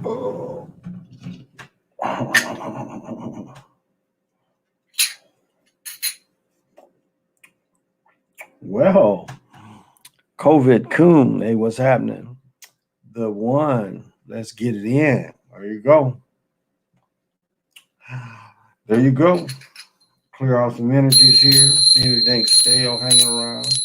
Oh. Well, COVID coon, hey, what's happening? The one, let's get it in. There you go. There you go. Clear off some energies here. See anything stale hanging around.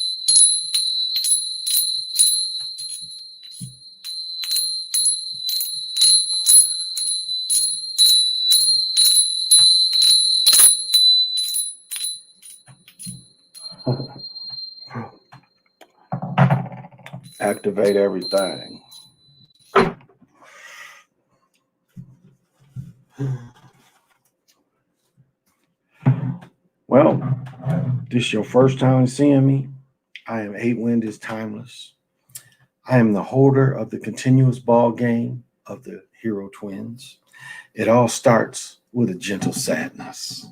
Activate everything. Well, this your first time seeing me. I am 8 Wind is Timeless. I am the holder of the continuous ball game of the Hero Twins. It all starts with a gentle sadness.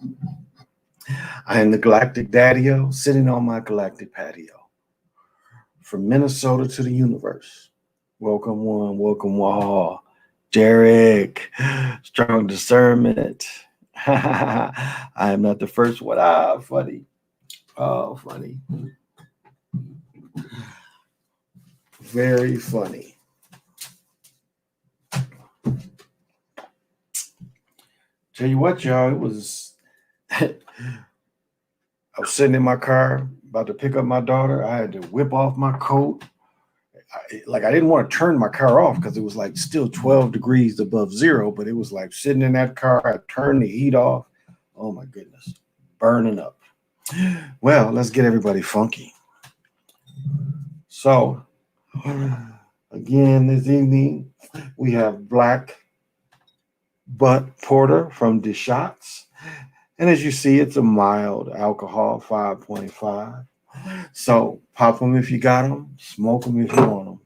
I am the Galactic Daddy-O sitting on my galactic patio. From Minnesota to the universe. Welcome one, welcome all. Derek, strong discernment. I am not the first one. Funny. Oh, funny. Very funny. Tell you what, y'all, it was I was sitting in my car about to pick up my daughter. I had to whip off my coat. I didn't want to turn my car off because it was like still 12 degrees above zero, but it was like sitting in that car. I turned the heat off. Oh my goodness, burning up. Well, let's get everybody funky. So, again, this evening we have Black Butt Porter from Deshots. And as you see, it's a mild alcohol, 5.5. So pop them if you got them, smoke them if you want them.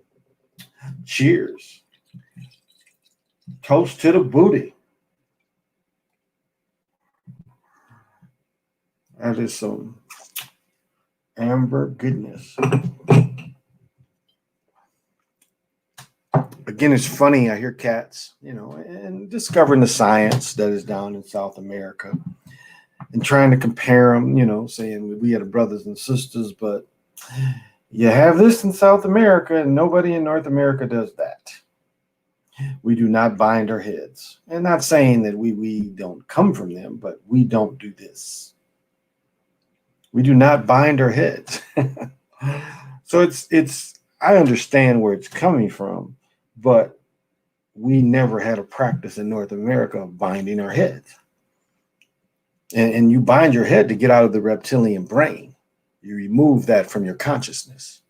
Cheers. Toast to the booty. That is some amber goodness. Again, it's funny. I hear cats, and discovering the science that is down in South America and trying to compare them, saying we had brothers and sisters, but you have this in South America and nobody in North America does that. We do not bind our heads. And not saying that we don't come from them, but we don't do this. We do not bind our heads. So it's I understand where it's coming from, but we never had a practice in North America of binding our heads. And you bind your head to get out of the reptilian brain. You remove that from your consciousness.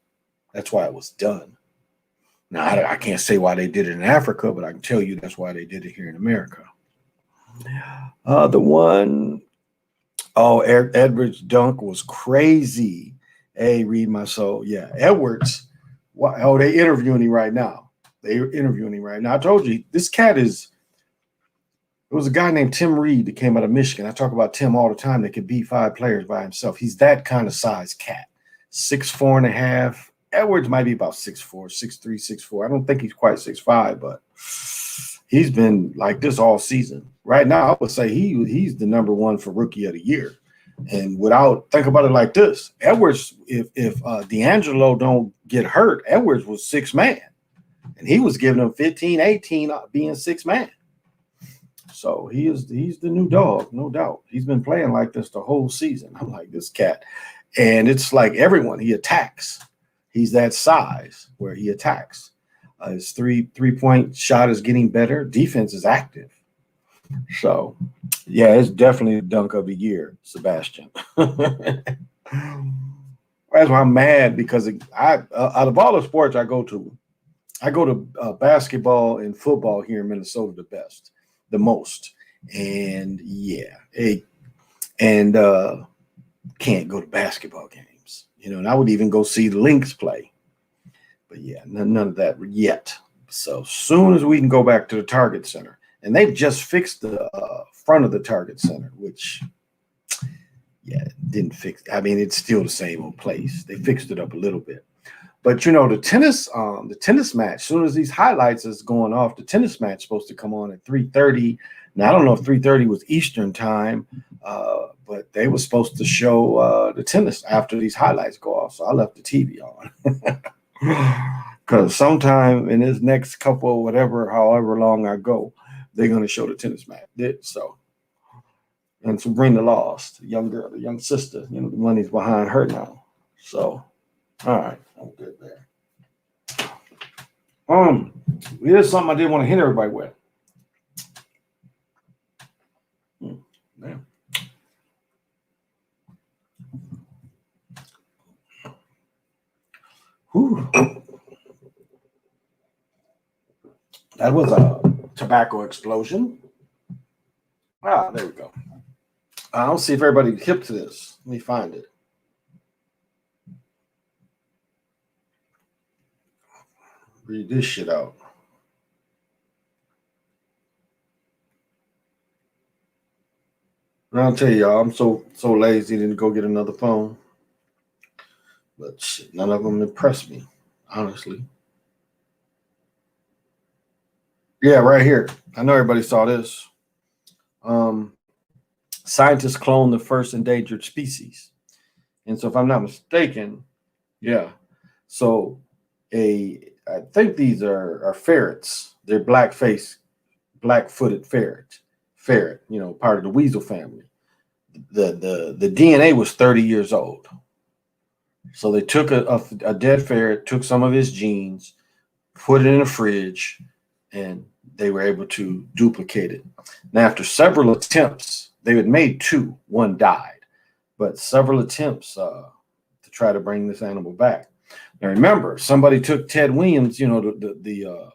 That's why it was done. Now, I can't say why they did it in Africa, but I can tell you that's why they did it here in America. Edwards dunk was crazy. Hey, read my soul. Yeah, Edwards. They interviewing him right now. I told you, this cat is. There was a guy named Tim Reed that came out of Michigan. I talk about Tim all the time. That could beat 5 players by himself. He's that kind of size cat. 6'4.5". Edwards might be about 6'4", 6'3", 6'4". I don't think he's quite 6'5", but he's been like this all season. Right now, I would say he's the number one for rookie of the year. And think about it like this. Edwards, if D'Angelo don't get hurt, Edwards was 6 man. And he was giving him 15, 18 being 6 man. So he's the new dog, no doubt. He's been playing like this the whole season. I'm like, this cat. And it's like everyone, he attacks. He's that size where he attacks. His three-point shot is getting better. Defense is active. So, yeah, it's definitely the dunk of the year, Sebastian. That's why I'm mad, because out of all the sports I go to basketball and football here in Minnesota the most. And yeah, can't go to basketball games, and I would even go see the Lynx play. But yeah, none of that yet. So soon as we can go back to the Target Center, and they've just fixed the front of the Target Center, which, yeah, didn't fix. I mean, it's still the same old place. They fixed it up a little bit. But you know, the tennis match, as soon as these highlights is going off, the tennis match is supposed to come on at 3:30. Now I don't know if 3:30 was Eastern time, but they were supposed to show the tennis after these highlights go off. So I left the TV on. Because sometime in this next couple, whatever, however long I go, they're going to show the tennis match. So, and Sabrina lost, the young girl, the young sister, you know, the money's behind her now. So, all right, I'm good there. Here's something I did want to hit everybody with. Damn. Whew. That was a tobacco explosion. Ah, there we go. I'll see if everybody's hip to this. Let me find it. Read this shit out. And I'll tell y'all, I'm so lazy to go get another phone. But shit, none of them impressed me, honestly. Yeah, right here. I know everybody saw this. Scientists clone the first endangered species. And so if I'm not mistaken, yeah. So I think these are ferrets. They're black-footed ferret, you know, part of the weasel family. The DNA was 30 years old. So they took a dead ferret, took some of his genes, put it in a fridge, and they were able to duplicate it. Now, after several attempts, they had made two. One died, but several attempts to try to bring this animal back. Now, remember, somebody took Ted Williams. You know, the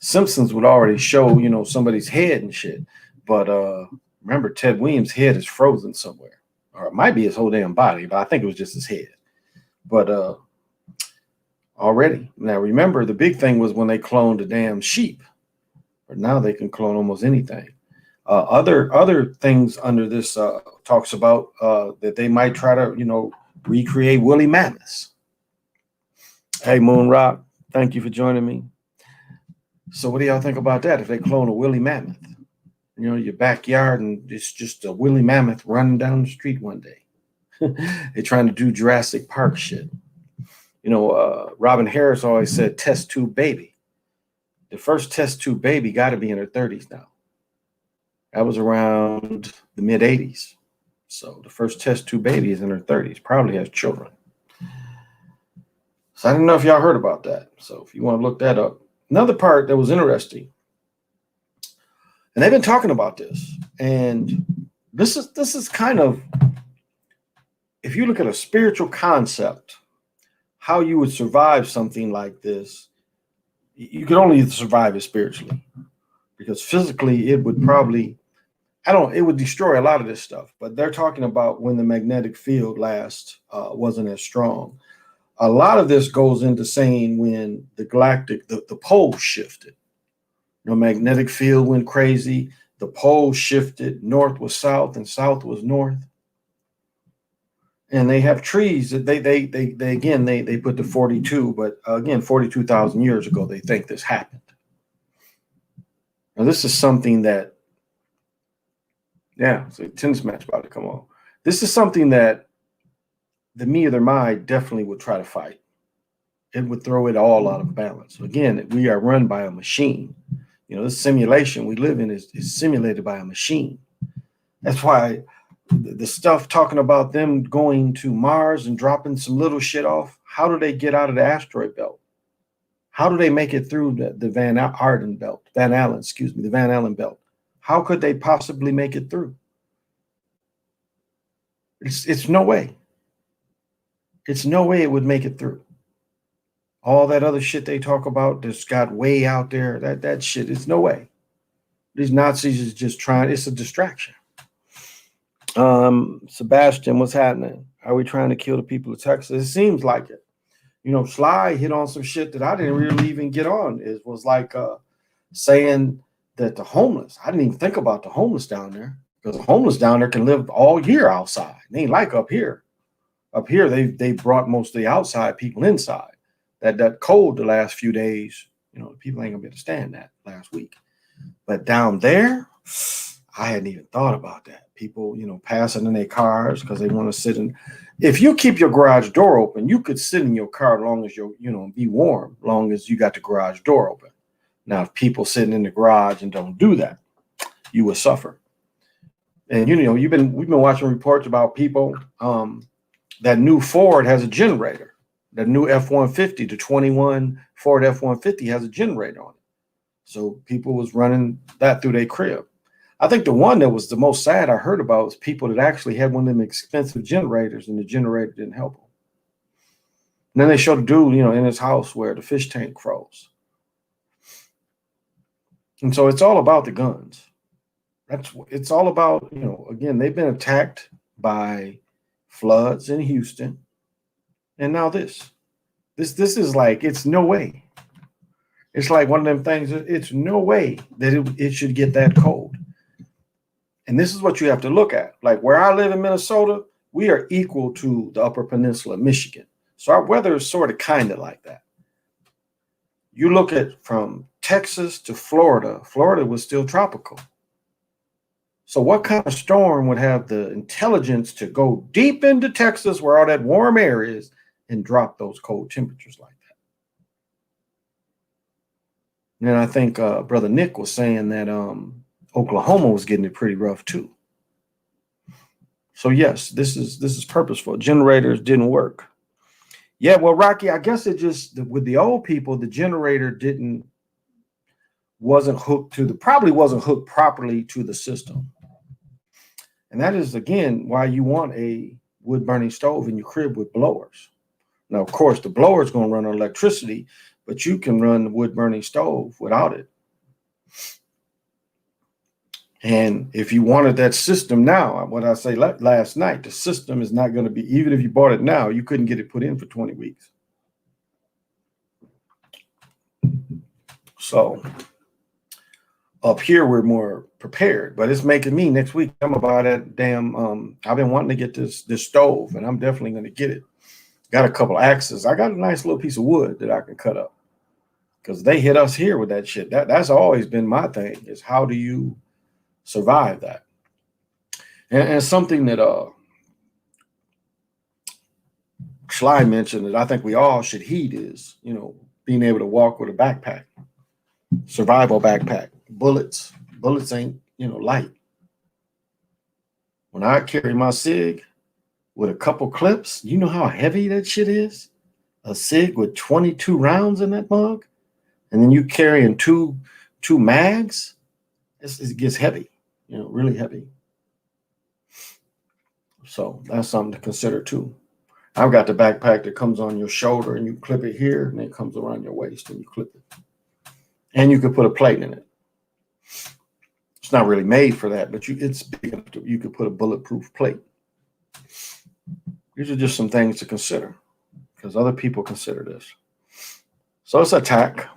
Simpsons would already show, you know, somebody's head and shit. But remember, Ted Williams' head is frozen somewhere, or it might be his whole damn body, but I think it was just his head. But already, now remember, the big thing was when they cloned the damn sheep. But now they can clone almost anything. Other things under this talks about that they might try to, you know, recreate woolly mammoths. Hey, Moon Rock, thank you for joining me. So what do y'all think about that? If they clone a woolly mammoth, you know, your backyard, and it's just a woolly mammoth running down the street one day. They're trying to do Jurassic Park shit. You know, Robin Harris always said test tube baby. The first test tube baby got to be in her 30s now. That was around the mid 80s. So the first test tube baby is in her 30s, probably has children. So I didn't know if y'all heard about that. So if you want to look that up. Another part that was interesting, and they've been talking about this, and this is kind of, if you look at a spiritual concept, how you would survive something like this, you could only survive it spiritually, because physically it would probably, it would destroy a lot of this stuff. But they're talking about when the magnetic field last wasn't as strong. A lot of this goes into saying when the galactic, the poles shifted. You know, magnetic field went crazy. The poles shifted. North was south and south was north. And they have trees that they put the 42, but again, 42,000 years ago, they think this happened. Now, this is something that, yeah, so tennis match about to come on. This is something that the me or their mind definitely would try to fight. It would throw it all out of balance. Again, we are run by a machine. You know, this simulation we live in is simulated by a machine. That's why the stuff talking about them going to Mars and dropping some little shit off, how do they get out of the asteroid belt? How do they make it through the Van Allen belt? How could they possibly make it through? It's no way. It's no way it would make it through. All that other shit they talk about that's got way out there, that shit, it's no way. These Nazis is just trying, it's a distraction. Sebastian, what's happening? Are we trying to kill the people of Texas? It seems like it. You know, Sly hit on some shit that I didn't really even get on. It was like saying that the homeless, I didn't even think about the homeless down there, because the homeless down there can live all year outside. They ain't like up here. Up here, they brought most of the outside people inside. that cold the last few days, people ain't gonna be able to stand that last week. But down there, I hadn't even thought about that. People, passing in their cars because they want to sit in. If you keep your garage door open, you could sit in your car as long as be warm, long as you got the garage door open. Now, if people sitting in the garage and don't do that, you will suffer. And we've been watching reports about people. That new Ford has a generator. The new F-150, the 21 Ford F-150 has a generator on it. So people was running that through their crib. I think the one that was the most sad I heard about was people that actually had one of them expensive generators and the generator didn't help them. And then they showed a dude, in his house where the fish tank froze. And so it's all about the guns. It's all about, again, they've been attacked by floods in Houston. And now this is like, it's no way. It's like one of them things. It's no way that it should get that cold. And this is what you have to look at. Like where I live in Minnesota, we are equal to the Upper Peninsula of Michigan. So our weather is sort of kind of like that. You look at from Texas to Florida, Florida was still tropical. So what kind of storm would have the intelligence to go deep into Texas where all that warm air is and drop those cold temperatures like that? And I think Brother Nick was saying that Oklahoma was getting it pretty rough too. So yes, this is purposeful. Generators didn't work. Yeah, well, Rocky, I guess it just with the old people, the generator wasn't hooked properly to the system. And that is again why you want a wood burning stove in your crib with blowers. Now, of course, the blower is going to run on electricity, but you can run the wood burning stove without it. And if you wanted that system now, what I say last night, the system is not going to be, even if you bought it now, you couldn't get it put in for 20 weeks. So up here, we're more prepared, but it's making me next week. I'm about that damn, I've been wanting to get this stove and I'm definitely going to get it. Got a couple axes. I got a nice little piece of wood that I can cut up because they hit us here with that shit. That's always been my thing is how do you survive that? And something that Sly mentioned that I think we all should heed is, being able to walk with a backpack, survival backpack. Bullets ain't, light. When I carry my SIG with a couple clips, you know how heavy that shit is? A SIG with 22 rounds in that mug, and then you carrying two mags, it gets heavy, really heavy. So that's something to consider too. I've got the backpack that comes on your shoulder and you clip it here and it comes around your waist and you clip it. And you could put a plate in it. It's not really made for that, but it's big enough you could put a bulletproof plate. These are just some things to consider because other people consider this. So it's attack.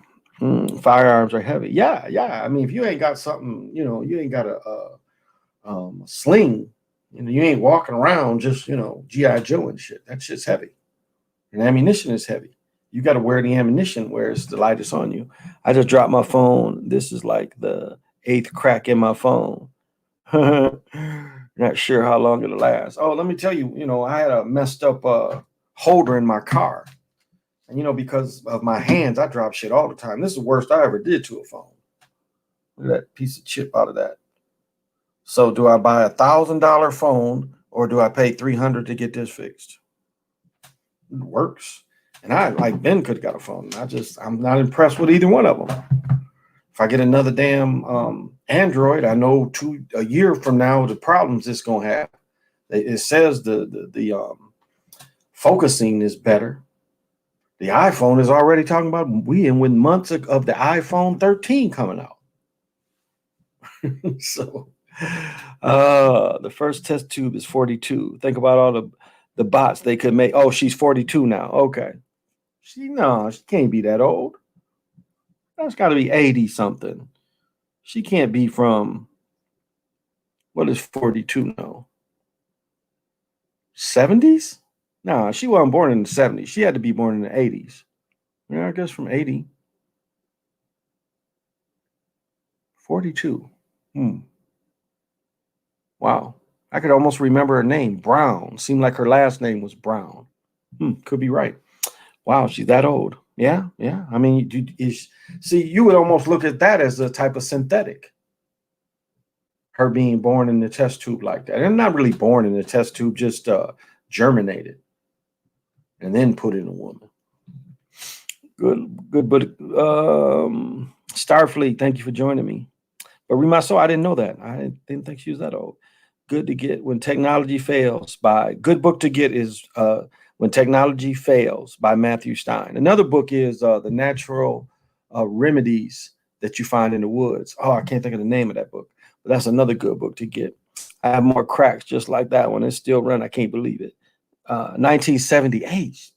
Firearms are heavy. Yeah. I mean, if you ain't got something, you ain't got a sling, you ain't walking around just, G.I. Joe and shit. That shit's heavy. And ammunition is heavy. You got to wear the ammunition where it's the lightest on you. I just dropped my phone. This is like the 8th crack in my phone. Not sure how long it'll last. Oh, let me tell you, I had a messed up holder in my car. And, because of my hands, I drop shit all the time. This is the worst I ever did to a phone. Look at that piece of chip out of that. So do I buy $1,000 phone or do I pay $300 to get this fixed? It works. And I, like Ben could have got a phone. I'm not impressed with either one of them. If I get another damn Android, I know a year from now the problems it's gonna have. It says the focusing is better. The iPhone is already talking about with months of the iPhone 13 coming out. So the first test tube is 42. Think about all the bots they could make. Oh, she's 42 now. Okay. She can't be that old. That's got to be 80 something. She can't be from, what is 42 now? 70s? No, she wasn't born in the 70s. She had to be born in the 80s. Yeah, I guess from 80. 42. Wow. I could almost remember her name, Brown. Seemed like her last name was Brown. Could be right. Wow, she's that old. Yeah, yeah. I mean, see, you would almost look at that as a type of synthetic. Her being born in the test tube like that. And not really born in the test tube, just germinated and then put in a woman. Good, but Starfleet, thank you for joining me. But Remaso, I didn't know that. I didn't think she was that old. Good to Get When Technology Fails by good book to get is When Technology Fails by Matthew Stein. Another book is The Natural Remedies That You Find in the Woods. Oh, I can't think of the name of that book, but that's another good book to get. I have more cracks just like that one. It's still run. I can't believe it. 1978.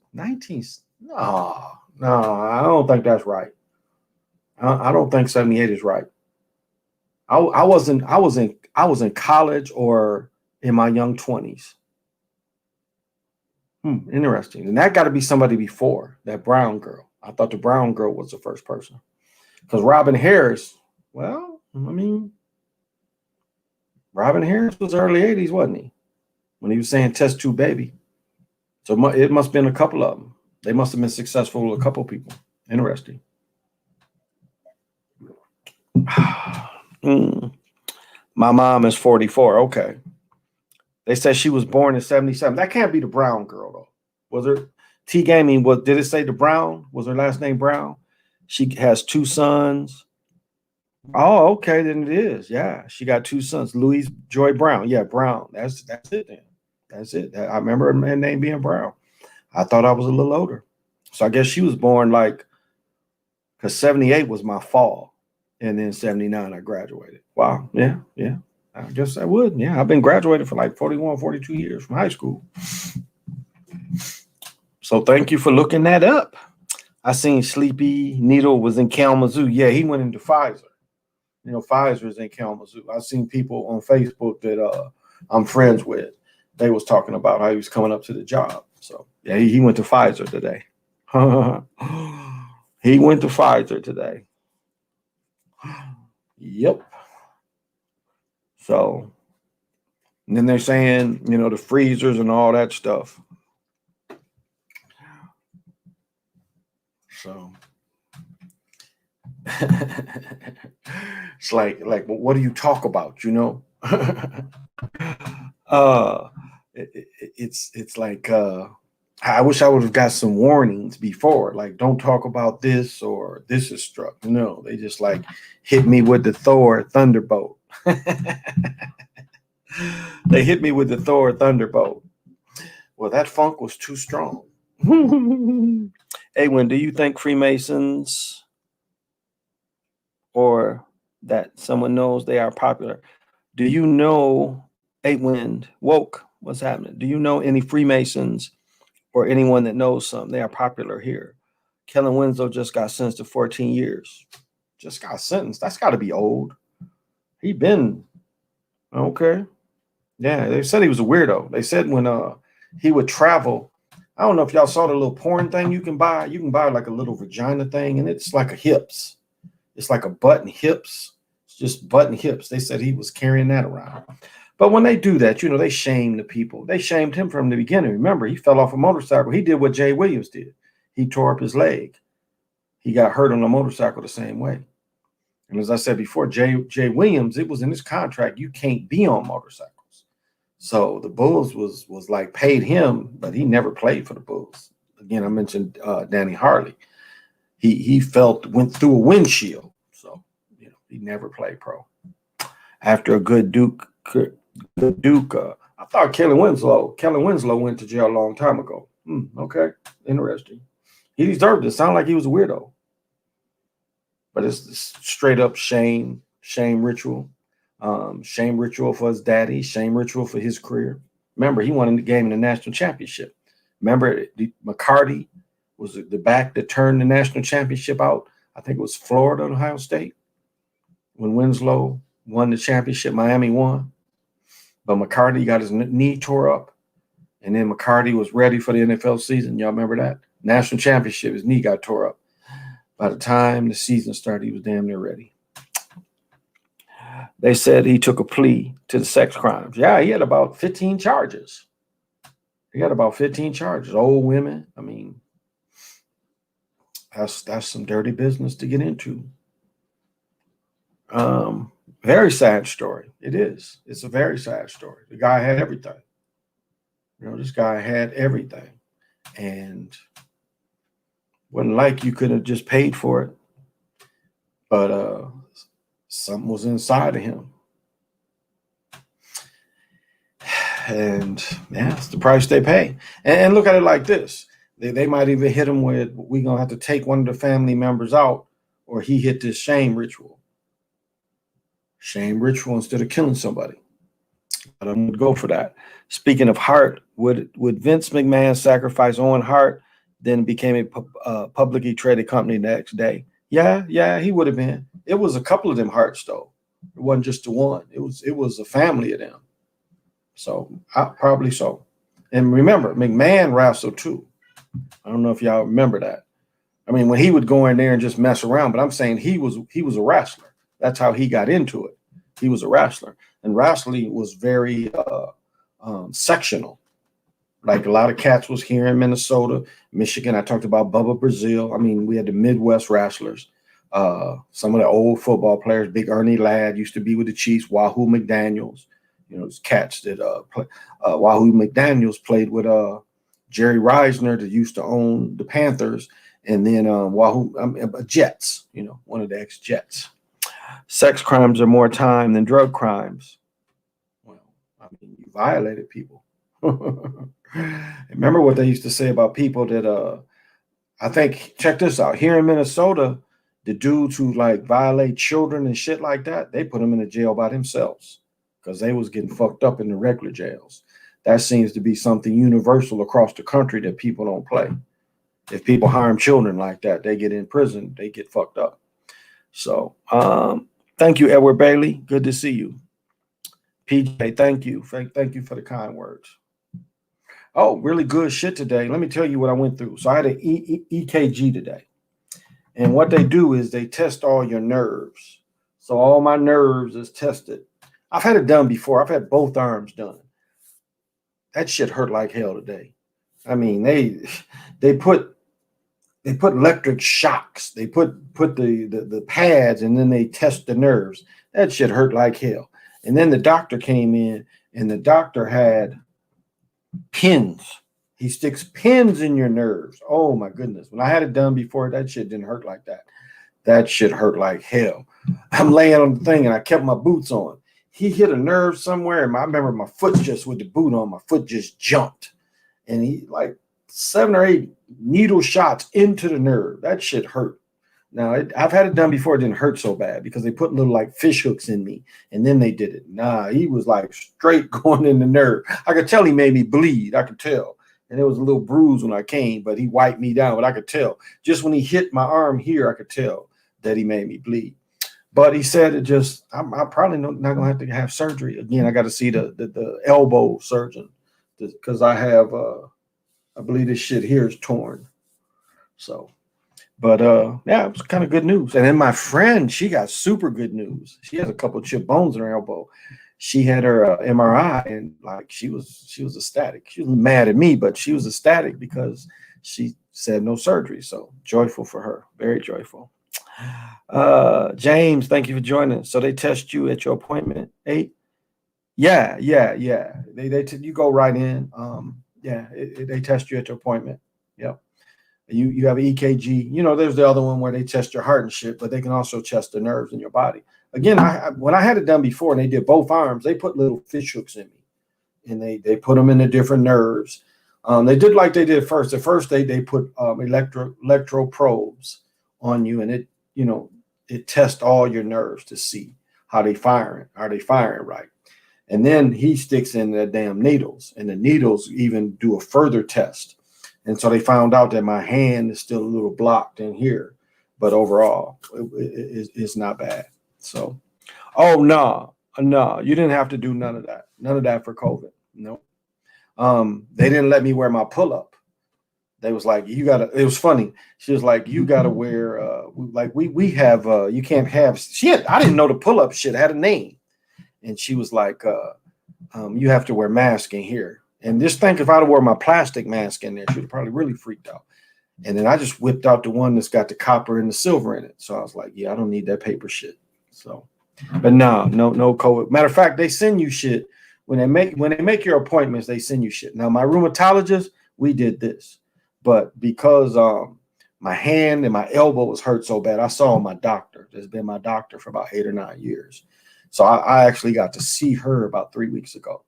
No, I don't think that's right. I don't think 78 is right. I was in college or in my young 20s. Interesting. And that got to be somebody before that brown girl. I thought the brown girl was the first person. Because Robin Harris, well, I mean, Robin Harris was early 80s, wasn't he? When he was saying test tube baby. So it must have been a couple of them. They must have been successful with a couple of people. Interesting. My mom is 44. Okay. They said she was born in 77. That can't be the brown girl, though. Was her T Gaming? Did it say the Brown? Was her last name Brown? She has 2 sons. Oh, okay, then it is. Yeah, she got 2 sons. Louise Joy Brown. Yeah, Brown. That's it then. That's it. I remember her name being Brown. I thought I was a little older. So I guess she was born because 78 was my fall. And then 79, I graduated. Wow. Yeah. I guess I would. Yeah. I've been graduated for like 41, 42 years from high school. So thank you for looking that up. I seen Sleepy Needle was in Kalamazoo. Yeah, he went into Pfizer. You know, Pfizer is in Kalamazoo. I've seen people on Facebook that I'm friends with. They was talking about how he was coming up to the job. So yeah, he went to Pfizer today. He went to Pfizer today. Yep. So, and then they're saying, the freezers and all that stuff. So, it's like, what do you talk about? It's like, I wish I would have got some warnings before, like, don't talk about this or this is struck. No, they just hit me with the Thor Thunderbolt. They hit me with the Thor Thunderbolt. Well, that funk was too strong. Edwin, do you think Freemasons or that someone knows they are popular? Do you know, Edwin, woke, what's happening? Do you know any Freemasons or anyone that knows something? They are popular here. Kellen Winslow just got sentenced to 14 years. Just got sentenced. That's got to be old. He been, okay. Yeah, they said he was a weirdo. They said when he would travel, I don't know if y'all saw the little porn thing you can buy. You can buy like a little vagina thing, and it's like a hips. It's like a button hips. It's just button hips. They said he was carrying that around. But when they do that, they shame the people. They shamed him from the beginning. Remember, he fell off a motorcycle. He did what Jay Williams did. He tore up his leg. He got hurt on a motorcycle the same way. And as I said before, Jay Williams, it was in his contract, you can't be on motorcycles. So the Bulls was paid him, but he never played for the Bulls. Again, I mentioned Danny Harley. He went through a windshield. So, he never played pro. After a good Duke, I thought Kellen Winslow went to jail a long time ago. Okay, interesting. He deserved it. Sound like he was a weirdo. But it's straight up shame ritual. Shame ritual for his daddy, shame ritual for his career. Remember, he won the game in the national championship. Remember, McCarty was the back that turned the national championship out. I think it was Florida, Ohio State. When Winslow won the championship, Miami won. But McCarty got his knee tore up. And then McCarty was ready for the NFL season. Y'all remember that? National championship, his knee got tore up. By the time the season started, he was damn near ready. They said he took a plea to the sex crimes. Yeah, he had about 15 charges. He got about 15 charges. Old women. I mean, that's some dirty business to get into. Very sad story. It is. It's a very sad story. The guy had everything. This guy had everything, and wasn't like you could have just paid for it, but something was inside of him, and yeah, it's the price they pay. And look at it like this: they might even hit him with, "We're gonna have to take one of the family members out," or he hit this shame ritual instead of killing somebody. But I'm gonna go for that. Speaking of Hart, would Vince McMahon sacrifice Owen Hart, then became a publicly traded company the next day? Yeah, he would have been. It was a couple of them Harts though. It wasn't just the one. It was a family of them. So probably so. And remember, McMahon wrestled too. I don't know if y'all remember that. I mean, when he would go in there and just mess around, but I'm saying he was a wrestler. That's how he got into it. He was a wrestler, and wrestling was very sectional. Like a lot of cats was here in Minnesota, Michigan. I talked about Bubba Brazil. I mean, we had the Midwest wrestlers. Some of the old football players, Big Ernie Ladd used to be with the Chiefs. Wahoo McDaniels, those cats that Wahoo McDaniels played with Jerry Reisner that used to own the Panthers, and then Jets. One of the ex-Jets. Sex crimes are more time than drug crimes. Well, I mean, you violated people. Remember what they used to say about people that I think, check this out, here in Minnesota, the dudes who like violate children and shit like that, they put them in a jail by themselves because they was getting fucked up in the regular jails. That seems to be something universal across the country that people don't play. If people harm children like that, they get in prison, they get fucked up. So thank you, Edward Bailey. Good to see you. PJ, thank you. Thank you for the kind words. Oh, really good shit today. Let me tell you what I went through. So I had an EKG today. And what they do is they test all your nerves. So all my nerves is tested. I've had it done before. I've had both arms done. That shit hurt like hell today. I mean, they put electric shocks. They put the pads, and then they test the nerves. That shit hurt like hell. And then the doctor came in, and the doctor had pins. He sticks pins in your nerves. Oh my goodness. When I had it done before, that shit didn't hurt like that. That shit hurt like hell. I'm laying on the thing and I kept my boots on. He hit a nerve somewhere, and I remember my foot just with the boot on, my foot just jumped. And he like 7 or 8 needle shots into the nerve. That shit hurt. Now, I've had it done before. It didn't hurt so bad because they put little like fish hooks in me, and then they did it. Nah, he was like straight going in the nerve. I could tell he made me bleed. I could tell. And there was a little bruise when I came, but he wiped me down. But I could tell. Just when he hit my arm here, I could tell that he made me bleed. But he said it just, I'm probably not going to have surgery. Again, I got to see the elbow surgeon because I have, I believe this shit here is torn. So. But yeah, it was kind of good news. And then my friend, she got super good news. She has a couple of chip bones in her elbow. She had her MRI, and like she was ecstatic. She was mad at me, but she was ecstatic because she said no surgery. So joyful for her, very joyful. James, thank you for joining. So they test you at your appointment 8. Yeah. You go right in. They test you at your appointment. Yep. You have an EKG. There's the other one where they test your heart and shit, but they can also test the nerves in your body. Again, when I had it done before and they did both arms, they put little fish hooks in me, and they put them in the different nerves. They did like they did first. At first, they put electro probes on you, and it tests all your nerves to see how they firing. Are they firing right? And then he sticks in the damn needles, and the needles even do a further test. And so they found out that my hand is still a little blocked in here, but overall, it's not bad. So, no, you didn't have to do none of that. None of that for COVID. No. They didn't let me wear my pull-up. They was like, you gotta, it was funny. She was like, you gotta wear, we have, you can't have, I didn't know the pull-up shit had a name. And she was like, you have to wear mask in here. And just think if I'd have wore my plastic mask in there, she would have probably really freaked out. And then I just whipped out the one that's got the copper and the silver in it. So I was like, yeah, I don't need that paper shit. So, but no COVID. Matter of fact, they send you shit when they make your appointments, they send you shit. Now, my rheumatologist, we did this, but because my hand and my elbow was hurt so bad, I saw my doctor. That's been my doctor for about 8 or 9 years. So I actually got to see her about 3 weeks ago.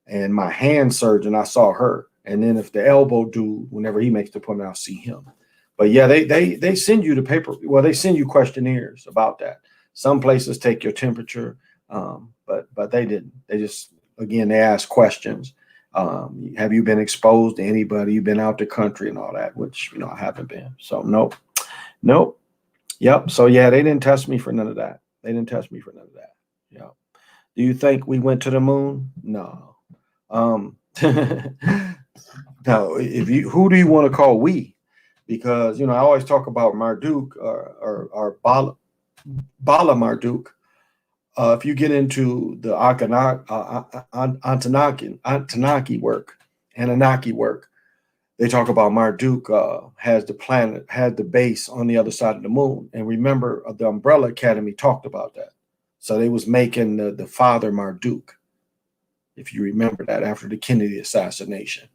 And my hand surgeon, I saw her. And then if the elbow dude, whenever he makes the appointment, I'll see him. But yeah, they send you the paper. Well, they send you questionnaires about that. Some places take your temperature, but they didn't. They just, again, they ask questions. Have you been exposed to anybody? You've been out the country and all that, which, I haven't been. So nope. Yep. So yeah, they didn't test me for none of that. Yep. Do you think we went to the moon? No. Now, who do you want to call we? Because, I always talk about Marduk or Bala Marduk. If you get into the Anunnaki work, they talk about Marduk had the base on the other side of the moon. And remember, the Umbrella Academy talked about that. So they was making the father Marduk, if you remember that, after the Kennedy assassination.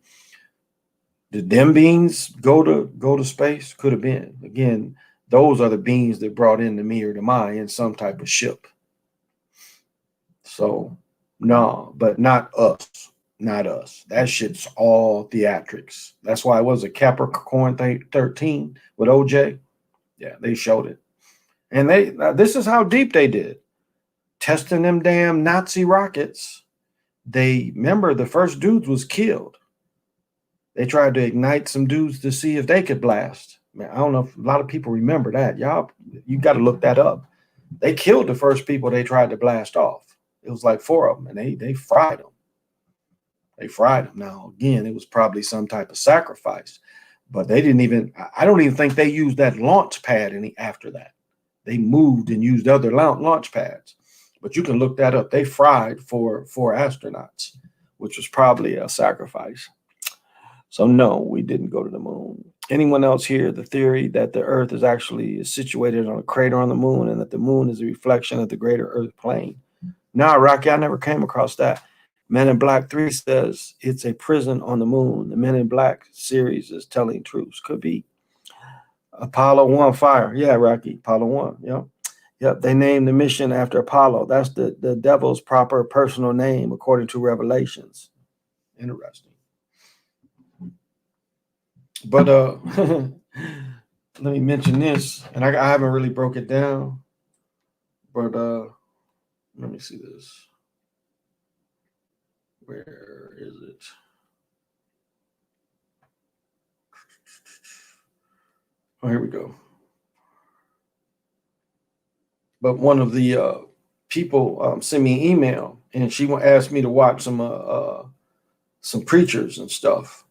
Did them beings go to space? Could have been. Again, those are the beings that brought in the Mir to Mai in some type of ship. So, no, but not us. Not us. That shit's all theatrics. That's why it was a Capricorn 13 with OJ. Yeah, they showed it. And this is how deep they did. Testing them damn Nazi rockets. Remember, the first dudes was killed. They tried to ignite some dudes to see if they could blast. Man, I don't know if a lot of people remember that. Y'all, you got to look that up. They killed the first people they tried to blast off. It was like 4 of them, and they fried them. Now, again, it was probably some type of sacrifice, but they didn't even, I don't even think they used that launch pad after that. They moved and used other launch pads, but you can look that up. They fried 4 astronauts, which was probably a sacrifice. So no, we didn't go to the moon. Anyone else hear the theory that the Earth is actually situated on a crater on the moon and that the moon is a reflection of the greater Earth plane? No, Rocky, I never came across that. Men in Black 3 says it's a prison on the moon. The Men in Black series is telling truths. Could be. Apollo 1 fire. Yeah, Rocky, Apollo 1. Yep. They named the mission after Apollo. That's the devil's proper personal name, according to Revelations. Interesting. But let me mention this, and I haven't really broke it down, but let me see this. Where is it? Oh, here we go. But one of the people sent me an email, and she asked me to watch some preachers and stuff.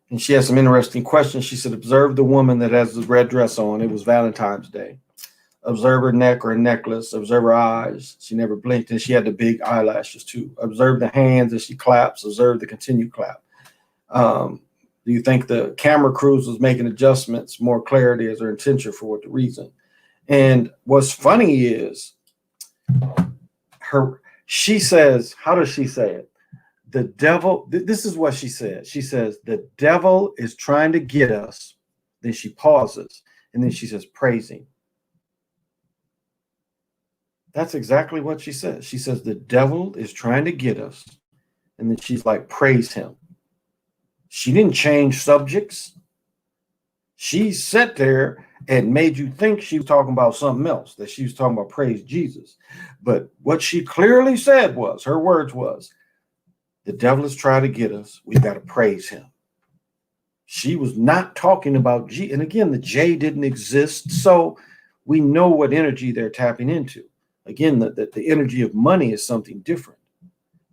And she had some interesting questions. She said, observe the woman that has the red dress on. It was Valentine's Day. Observe her neck or her necklace. Observe her eyes. She never blinked, and she had the big eyelashes too. Observe the hands as she claps. Observe the continued clap. Do you think the camera crews was making adjustments, more clarity as her intention for what the reason? And what's funny is she says, how does she say it? The devil, this is what she said. She says, the devil is trying to get us. Then she pauses, and then she says, praising. That's exactly what she says. She says, the devil is trying to get us. And then she's like, praise him. She didn't change subjects. She sat there and made you think she was talking about something else, that she was talking about praise Jesus. But what she clearly said was, her words was, the devil is trying to get us. We got to praise him. She was not talking about G. And again, the J didn't exist. So we know what energy they're tapping into. Again, the energy of money is something different.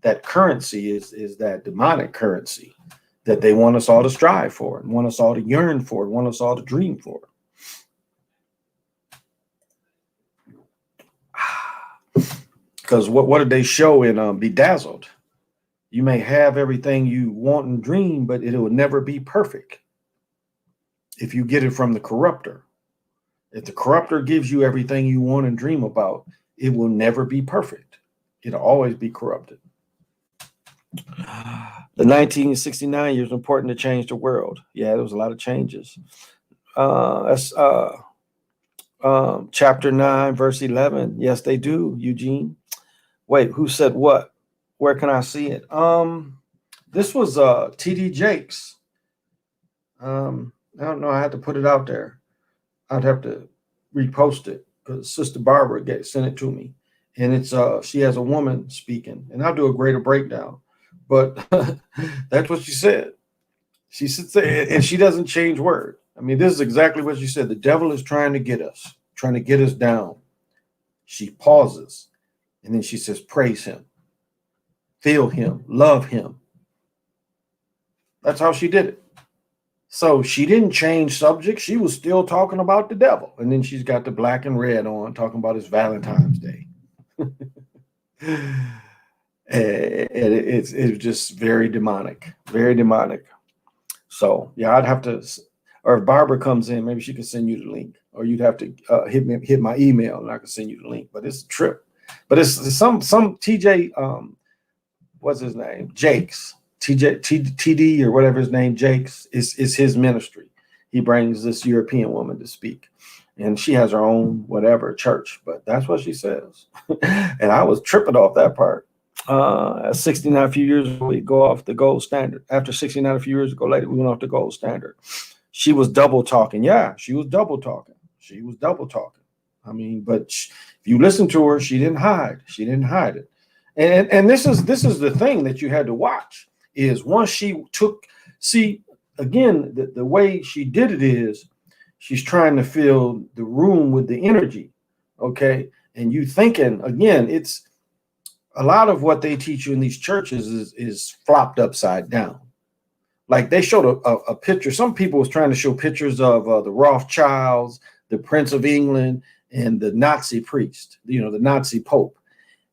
That currency is that demonic currency. that they want us all to strive for, and want us all to yearn for, and want us all to dream for. Because what did they show in Bedazzled? You may have everything you want and dream, but it will never be perfect if you get it from the corrupter. If the corrupter gives you everything you want and dream about, it will never be perfect. It'll always be corrupted. The 1969 years important to change the world. Yeah, there was a lot of changes. That's chapter 9, verse 11. Yes, they do, Eugene. Wait, who said what? Where can I see it? This was TD Jakes. I don't know. I had to put it out there. I'd have to repost it because Sister Barbara sent it to me, and it's she has a woman speaking, and I'll do a greater breakdown. But that's what she said. She said, and she doesn't change word. I mean, this is exactly what she said. The devil is trying to get us down. She pauses, and then she says, praise him, feel him, love him. That's how she did it. So she didn't change subject. She was still talking about the devil. And then she's got the black and red on, talking about his Valentine's Day. It's just very demonic, very demonic. So yeah, I'd have to, or if Barbara comes in, maybe she can send you the link, or you'd have to hit my email and I can send you the link. But it's a trip. But it's some TJ, what's his name? Jakes, TD or whatever his name, Jakes is his ministry. He brings this European woman to speak, and she has her own whatever church. But that's what she says, and I was tripping off that part. At 69 a few years ago, we go off the gold standard. After 69 a few years ago later, we went off the gold standard. She was double talking. Yeah, she was double talking. She was double talking. I mean, but if you listen to her, she didn't hide. She didn't hide it. And this is the thing that you had to watch is once she again, the way she did it is she's trying to fill the room with the energy. Okay. And you thinking again, it's a lot of what they teach you in these churches is flopped upside down. Like they showed a picture. Some people was trying to show pictures of the Rothschilds, the Prince of England, and the Nazi priest, the Nazi Pope.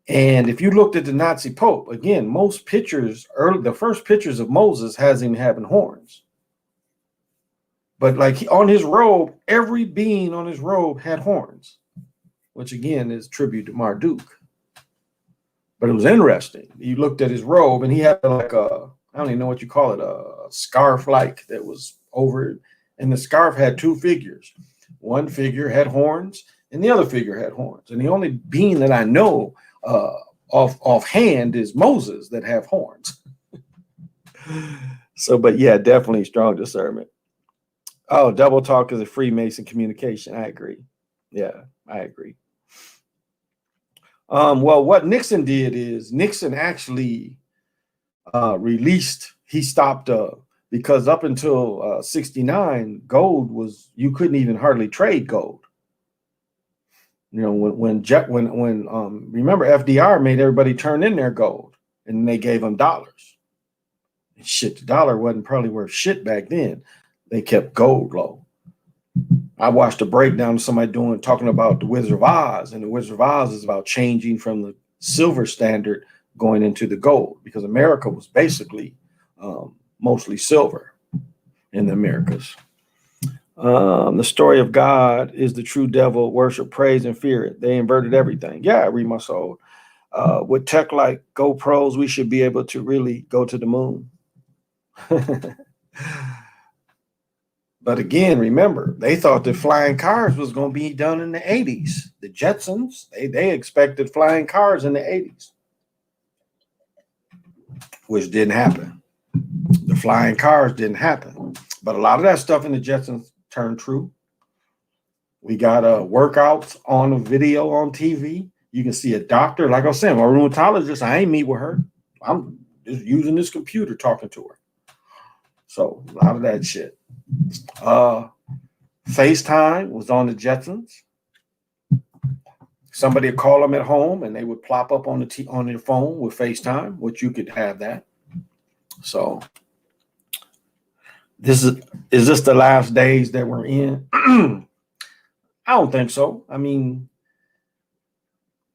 And if you looked at the Nazi Pope, again, most pictures, the first pictures of Moses has him having horns. But like on his robe, every being on his robe had horns, which again is tribute to Marduk. But it was interesting. You looked at his robe and he had like I don't even know what you call it, a scarf like that was over it. And the scarf had two figures. One figure had horns and the other figure had horns. And the only being that I know offhand is Moses that have horns. So, but yeah, definitely strong discernment. Oh, double talk is a Freemason communication. I agree. Yeah, I agree. Well, what Nixon did is Nixon actually he stopped because up until 69, gold you couldn't even hardly trade gold. When remember FDR made everybody turn in their gold and they gave them dollars. And shit, the dollar wasn't probably worth shit back then. They kept gold low. I watched a breakdown of somebody talking about the Wizard of Oz, and the Wizard of Oz is about changing from the silver standard going into the gold, because America was basically mostly silver in the Americas. The story of God is the true devil, worship, praise, and fear it. They inverted everything. Yeah, I read my soul. With tech like GoPros, we should be able to really go to the moon. But again, remember, they thought that flying cars was going to be done in the 80s. The Jetsons, they expected flying cars in the 80s, which didn't happen. The flying cars didn't happen. But a lot of that stuff in the Jetsons turned true. We got workouts on a video on TV. You can see a doctor. Like I was saying, a rheumatologist, I ain't meet with her. I'm just using this computer talking to her. So a lot of that shit. FaceTime was on the Jetsons. Somebody would call them at home and they would plop up on their phone with FaceTime, which you could have that. So This is this the last days that we're in? I don't think so. I mean,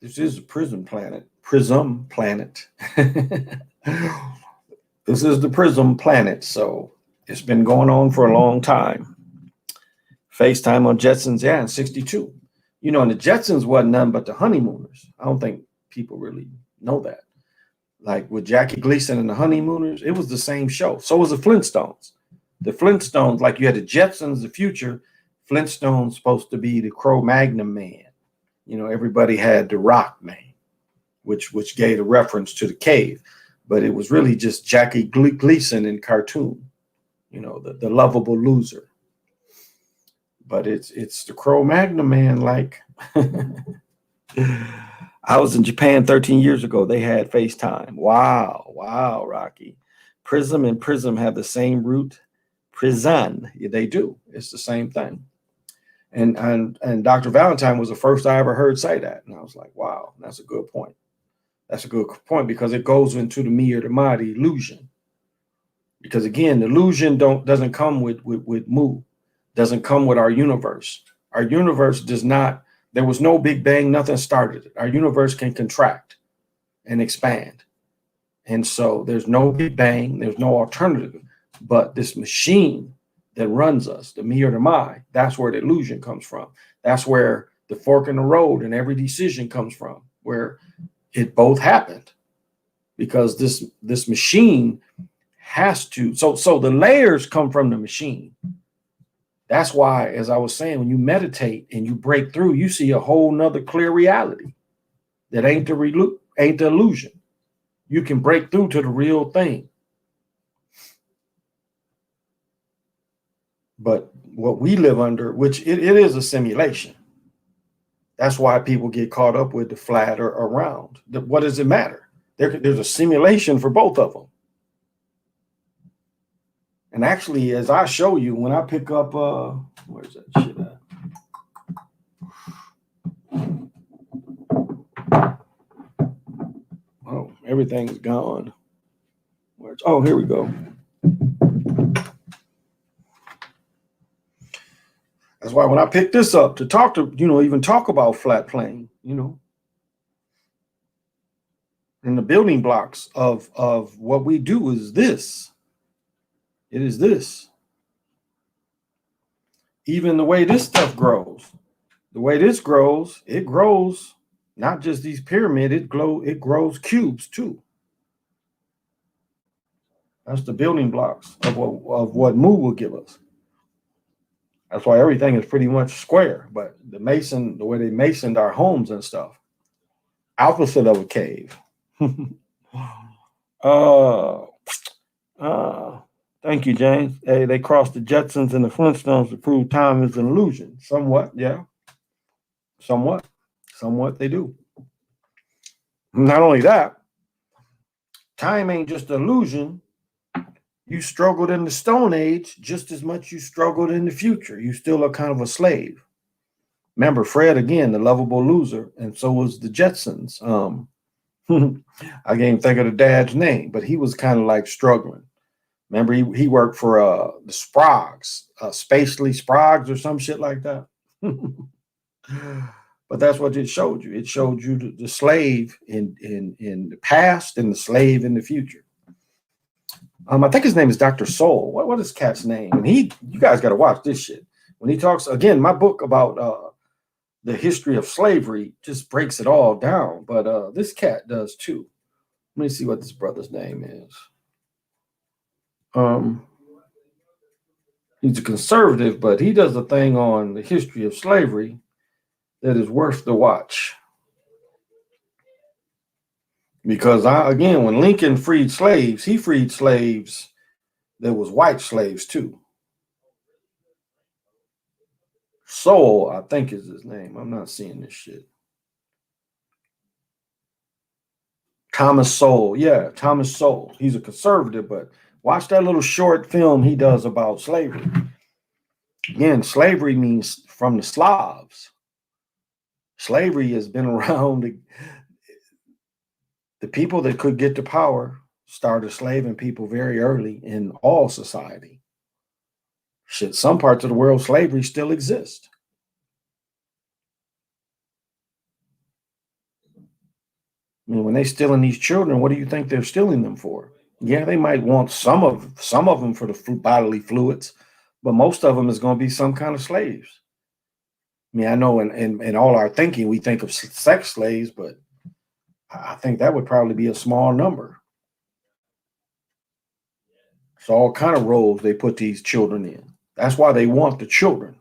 this is a prism planet. This is the prism planet, so it's been going on for a long time. FaceTime on Jetsons, yeah, in 62. You know, and the Jetsons wasn't none but the honeymooners. I don't think people really know that. Like with Jackie Gleason and the Honeymooners, it was the same show. So was the Flintstones. The Flintstones, like you had the Jetsons, the future. Flintstones supposed to be the Cro-Magnon man. You know, everybody had the Rock man, which gave a reference to the cave, but it was really just Jackie Gleason in cartoon. You know, the lovable loser. But it's the Cro-Magnon man. Like I was in Japan 13 years ago. They had FaceTime. Wow, Rocky. Prism and prism have the same root. Prison. Yeah, they do. It's the same thing. And Dr. Valentine was the first I ever heard say that. And I was like, wow, that's a good point. That's a good point because it goes into the me or the ma, the illusion. Because again, the illusion doesn't come with Mu, doesn't come with our universe. Our universe does not, there was no Big Bang, nothing started it. Our universe can contract and expand. And so there's no Big Bang, there's no alternative. But this machine that runs us, the me or the my, that's where the illusion comes from. That's where the fork in the road and every decision comes from, where it both happened. Because this machine has to, so the layers come from the machine. That's why, as I was saying, when you meditate and you break through, you see a whole nother clear reality that ain't the illusion. You can break through to the real thing. But what we live under, which it is a simulation. That's why people get caught up with the flat or round. What does it matter? There's a simulation for both of them. And actually, as I show you, when I pick up, where's that shit at? Oh, everything's gone. Oh, here we go. That's why when I pick this up to talk to, even talk about flat plane, and the building blocks of what we do is this. It is this. Even the way this stuff grows, the way this grows, it grows not just these pyramids, it grows cubes too. That's the building blocks of what Mu will give us. That's why everything is pretty much square. But the way they masoned our homes and stuff, opposite of a cave. Thank you, James. Hey, they crossed the Jetsons and the Flintstones to prove time is an illusion. Somewhat, yeah. Somewhat they do. Not only that, time ain't just an illusion. You struggled in the Stone Age just as much you struggled in the future. You still are kind of a slave. Remember, Fred, again, the lovable loser, and so was the Jetsons. I can't even think of the dad's name, but he was kind of like struggling. Remember, he worked for the Sprogs, Spacely Sprogs or some shit like that. But that's what it showed you. It showed you the slave in the past and the slave in the future. I think his name is Dr. Soul. What is cat's name? And you guys got to watch this shit. When he talks, again, my book about the history of slavery just breaks it all down. But this cat does too. Let me see what this brother's name is. He's a conservative, but he does a thing on the history of slavery that is worth the watch. Because again, when Lincoln freed slaves, he freed slaves that was white slaves too. Soul, I think is his name. I'm not seeing this shit. Thomas Sowell. Yeah, Thomas Sowell. He's a conservative, but watch that little short film he does about slavery. Again, slavery means from the Slavs. Slavery has been around. The people that could get to power started slaving people very early in all society. Shit, some parts of the world, slavery still exists. I mean, when they're stealing these children, what do you think they're stealing them for? Yeah, they might want some of them for the bodily fluids, but most of them is going to be some kind of slaves. I mean, I know in all our thinking, we think of sex slaves, but I think that would probably be a small number. So all kind of roles they put these children in. That's why they want the children.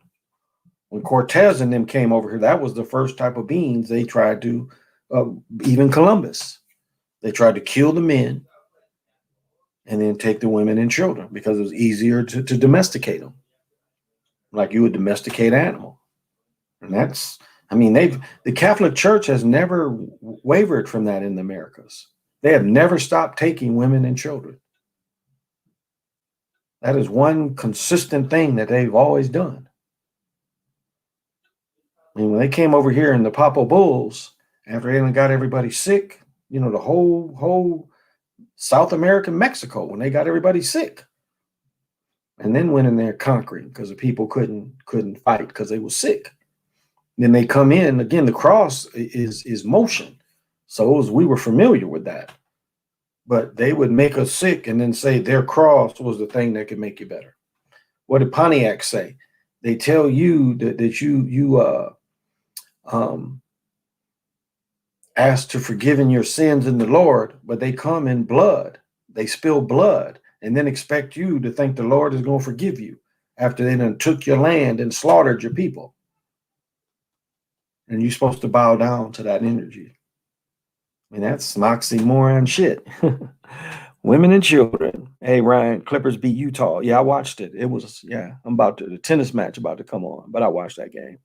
When Cortez and them came over here, that was the first type of beings they tried to, even Columbus, they tried to kill the men and then take the women and children because it was easier to domesticate them, like you would domesticate animal. And that's, I mean, the Catholic Church has never wavered from that in the Americas. They have never stopped taking women and children. That is one consistent thing that they've always done. I mean, when they came over here in the Papo Bulls, after they got everybody sick, the whole South America, Mexico, when they got everybody sick, and then went in there conquering because the people couldn't fight because they were sick. Then they come in again. The cross is motion, so we were familiar with that. But they would make us sick and then say their cross was the thing that could make you better. What did Pontiac say? They tell you that you ask to forgive in your sins in the Lord, but they come in blood. They spill blood and then expect you to think the Lord is going to forgive you after they done took your land and slaughtered your people. And you're supposed to bow down to that energy. I mean, that's oxymoron shit. Women and children. Hey, Ryan, Clippers beat Utah. Yeah, I watched it. It was, the tennis match about to come on, but I watched that game.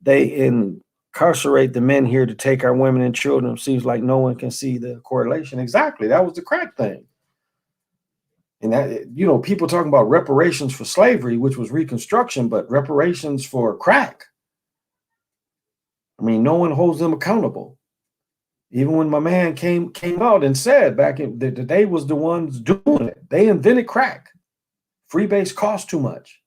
They incarcerate the men here to take our women and children. Seems like no one can see the correlation. Exactly. That was the crack thing. And that, people talking about reparations for slavery, which was Reconstruction, but reparations for crack. I mean, no one holds them accountable. Even when my man came out and said back in that they was the ones doing it. They invented crack. Freebase cost too much.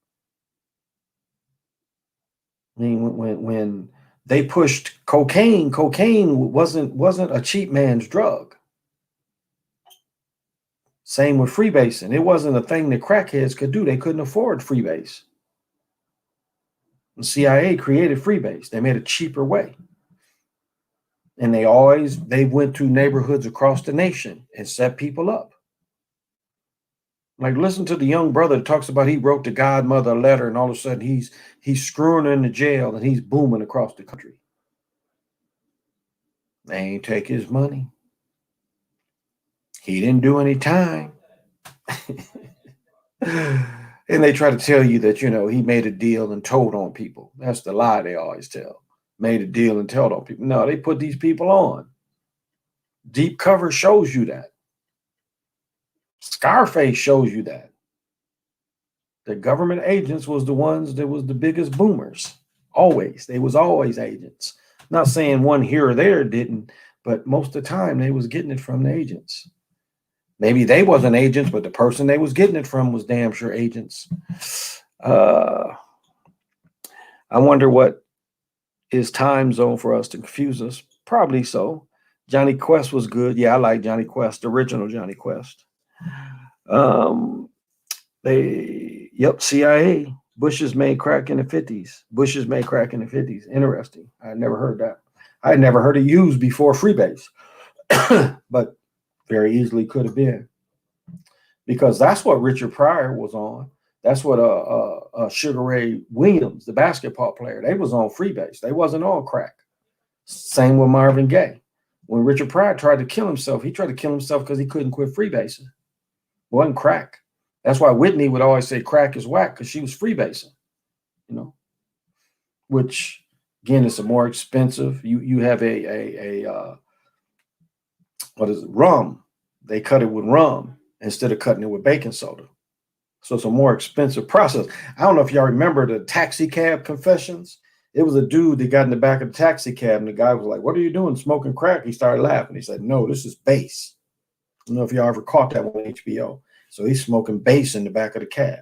I mean, when they pushed cocaine wasn't a cheap man's drug. Same with freebasing. It wasn't a thing that crackheads could do. They couldn't afford freebase. The CIA created freebase. They made a cheaper way. And they went to neighborhoods across the nation and set people up. Like, listen to the young brother that talks about he wrote the godmother a letter and all of a sudden he's screwing her into jail and he's booming across the country. They ain't take his money. He didn't do any time. And they try to tell you that, he made a deal and told on people. That's the lie they always tell. Made a deal and told on people. No, they put these people on. Deep Cover shows you that. Scarface shows you that. The government agents was the ones that was the biggest boomers. Always. They was always agents. Not saying one here or there didn't, but most of the time they was getting it from the agents. Maybe they wasn't agents, but the person they was getting it from was damn sure agents. I wonder what is time zone for us to confuse us. Probably so. Johnny Quest was good. Yeah, I like Johnny Quest, the original Johnny Quest. CIA. Bushes made crack in the 50s. Bushes made crack in the 50s. Interesting. I never heard that. I had never heard it used before freebase, but very easily could have been, because that's what Richard Pryor was on. That's what Sugar Ray Williams, the basketball player, they was on freebase. They wasn't on crack. Same with Marvin Gaye. When Richard Pryor tried to kill himself, he tried to kill himself because he couldn't quit freebasing. It wasn't crack. That's why Whitney would always say crack is whack, because she was freebasing, which again is a more expensive. You have what is it? Rum. They cut it with rum instead of cutting it with baking soda. So it's a more expensive process. I don't know if y'all remember the taxi cab confessions. It was a dude that got in the back of the taxi cab and the guy was like, "What are you doing? Smoking crack?" He started laughing. He said, "No, this is bass." I don't know if y'all ever caught that on HBO. So he's smoking bass in the back of the cab.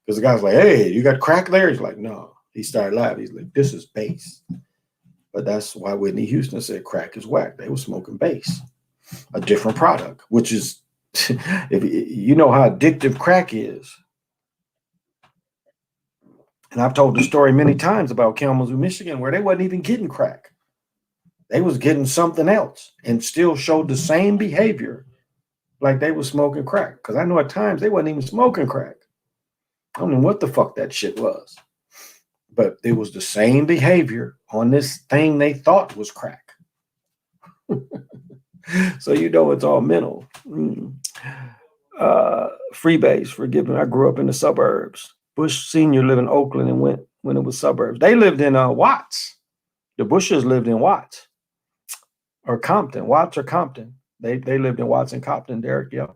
Because the guy's like, hey, you got crack there? He's like, no. He started laughing. He's like, this is bass. But that's why Whitney Houston said crack is whack. They were smoking bass, a different product, which is, if you know how addictive crack is. And I've told the story many times about Kalamazoo, Michigan, where they wasn't even getting crack. They was getting something else and still showed the same behavior like they was smoking crack. Because I know at times they wasn't even smoking crack. I don't know what the fuck that shit was. But it was the same behavior on this thing they thought was crack. So you know it's all mental. Freebase, forgive me. I grew up in the suburbs. Bush Sr. lived in Oakland and went when it was suburbs. They lived in Watts. The Bushes lived in Watts or Compton. Watts or Compton. They lived in Watts and Compton, Derek. Yep.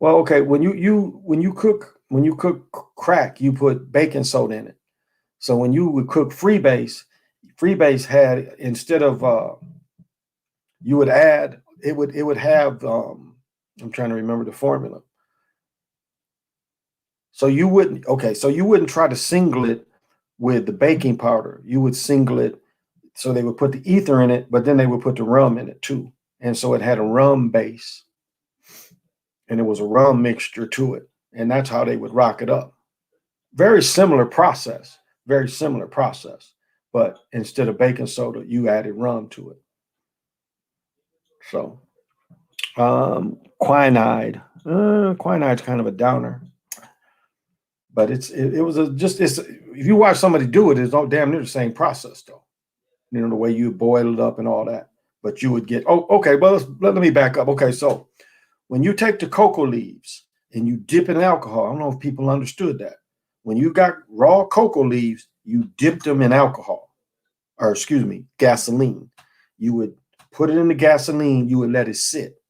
Well, okay. When you cook crack, you put baking soda in it. So when you would cook freebase had, instead of you would add, it would have I'm trying to remember the formula. So you wouldn't try to single it with the baking powder. You would single it, so they would put the ether in it, but then they would put the rum in it too. And so it had a rum base and it was a rum mixture to it. And that's how they would rock it up. Very similar process. But instead of baking soda, you added rum to it. So quinine. Quinine's kind of a downer. But if you watch somebody do it, it's all damn near the same process though. You know, the way you boil it up and all that. But you would get, let me back up. Okay, so when you take the cocoa leaves and you dip it in alcohol, I don't know if people understood that. When you got raw cocoa leaves, you dipped them in alcohol, or gasoline. You would put it in the gasoline, you would let it sit.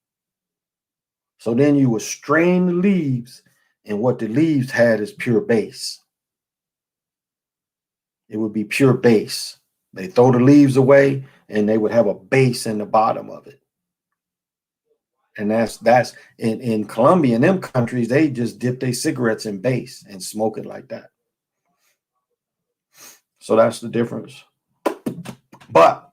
So then you would strain the leaves, and what the leaves had is pure base. It would be pure base. They throw the leaves away, and they would have a base in the bottom of it. And that's in Colombia and them countries, they just dip their cigarettes in base and smoke it like that. So that's the difference. But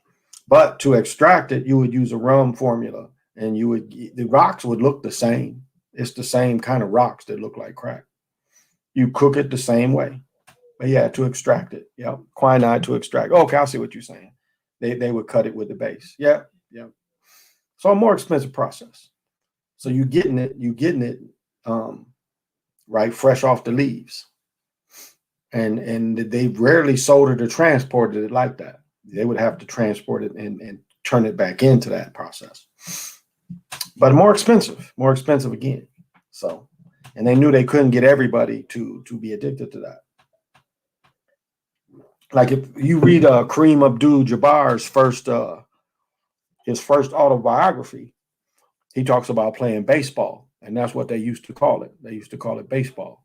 to extract it, you would use a rum formula, and the rocks would look the same. It's the same kind of rocks that look like crack. You cook it the same way. But yeah, to extract it. Yeah. Quinine to extract. Okay, I see what you're saying. They would cut it with the base. Yeah. So a more expensive process. So you're getting it right fresh off the leaves. And they rarely sold it or transported it like that. They would have to transport it and turn it back into that process. But more expensive again. So, and they knew they couldn't get everybody to be addicted to that. Like if you read Kareem Abdul-Jabbar's first autobiography, he talks about playing baseball, and that's what they used to call it. They used to call it baseball.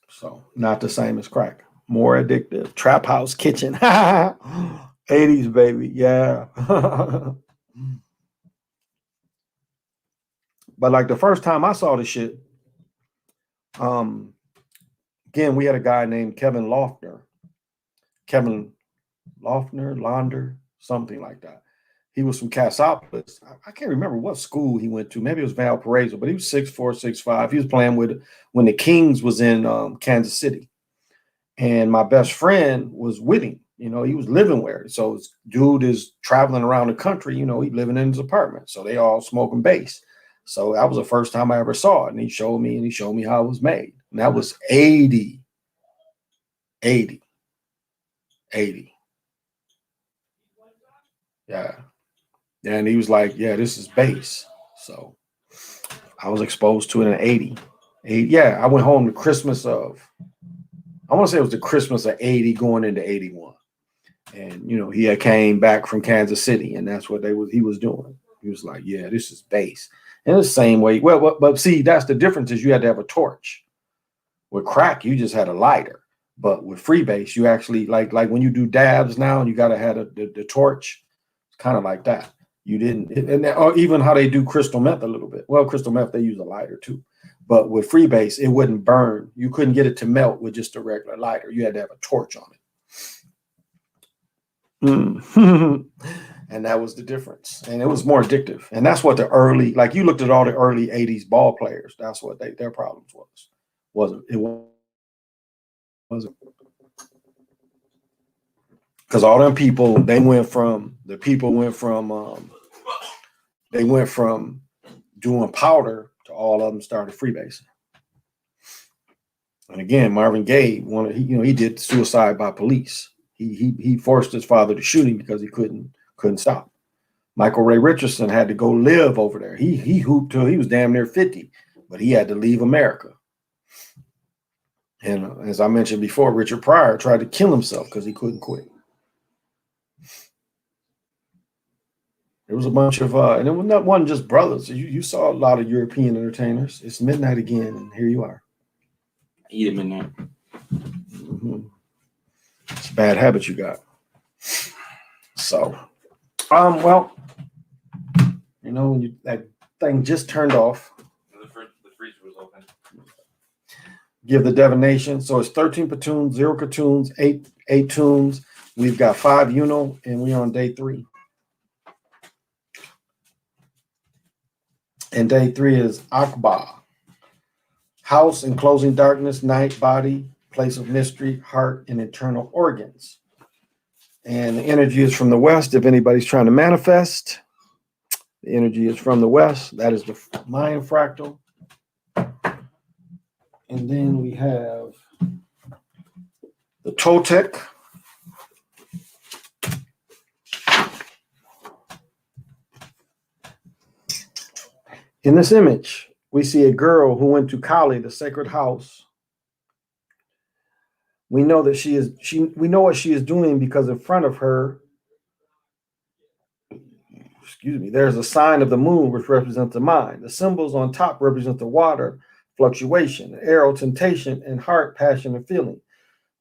So not the same as crack. More addictive. Trap House Kitchen. 80s, baby. Yeah. But like the first time I saw the shit, again, we had a guy named Kevin Launder, something like that. He was from Cassopolis. I can't remember what school he went to. Maybe it was Valparaiso, but he was 6'4", 6'5". He was playing when the Kings was in Kansas City. And my best friend was with him. You know, he was living where. So this dude is traveling around the country. You know, he's living in his apartment. So they all smoking bass. So that was the first time I ever saw it. And he showed me how it was made. And that was 80. Yeah. And he was like, yeah, this is bass. So I was exposed to it in 80. Yeah, I went home to Christmas of, I want to say it was the Christmas of 80 going into 81. And, you know, he had came back from Kansas City, and that's what he was doing. He was like, yeah, this is bass. And the same way, but see, that's the difference is you had to have a torch. With crack, you just had a lighter. But with freebase, you actually, like when you do dabs now and you got to have the torch, it's kind of like that. You didn't, or even how they do crystal meth a little bit. Well, crystal meth, they use a lighter too. But with freebase, it wouldn't burn. You couldn't get it to melt with just a regular lighter. You had to have a torch on it. And that was the difference. And it was more addictive. And that's what the early, like you looked at all the early 80s ball players, that's what their problems was. Wasn't. Because all them people, they went from doing powder to all of them started freebasing. And again, Marvin Gaye he did suicide by police. He forced his father to shoot him because he couldn't stop. Michael Ray Richardson had to go live over there. He hooped till he was damn near 50, but he had to leave America. And as I mentioned before, Richard Pryor tried to kill himself because he couldn't quit. There was a bunch of, and it wasn't just brothers. You saw a lot of European entertainers. It's midnight again, and here you are. Eat at midnight. Mm-hmm. It's a bad habit you got. So, well, when that thing just turned off. The freezer was open. Give the divination. So it's 13 platoons, 0 cartoons, 8 tunes. We've got 5 Uno, and we're on day 3. And day 3 is Akba. House, enclosing darkness, night, body, place of mystery, heart, and internal organs. And the energy is from the west. If anybody's trying to manifest, the energy is from the west. That is the Mayan fractal. And then we have the Toltec. In this image, we see a girl who went to Kali, the sacred house. We know that we know what she is doing because in front of her, there's a sign of the moon, which represents the mind. The symbols on top represent the water, fluctuation, the arrow, temptation, and heart, passion, and feeling.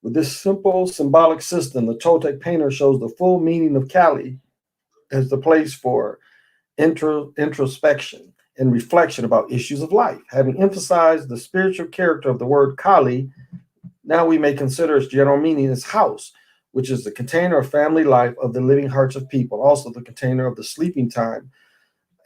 With this simple symbolic system, the Toltec painter shows the full meaning of Kali as the place for introspection and reflection about issues of life. Having emphasized the spiritual character of the word Kali, now we may consider its general meaning as house, which is the container of family life of the living hearts of people, also the container of the sleeping time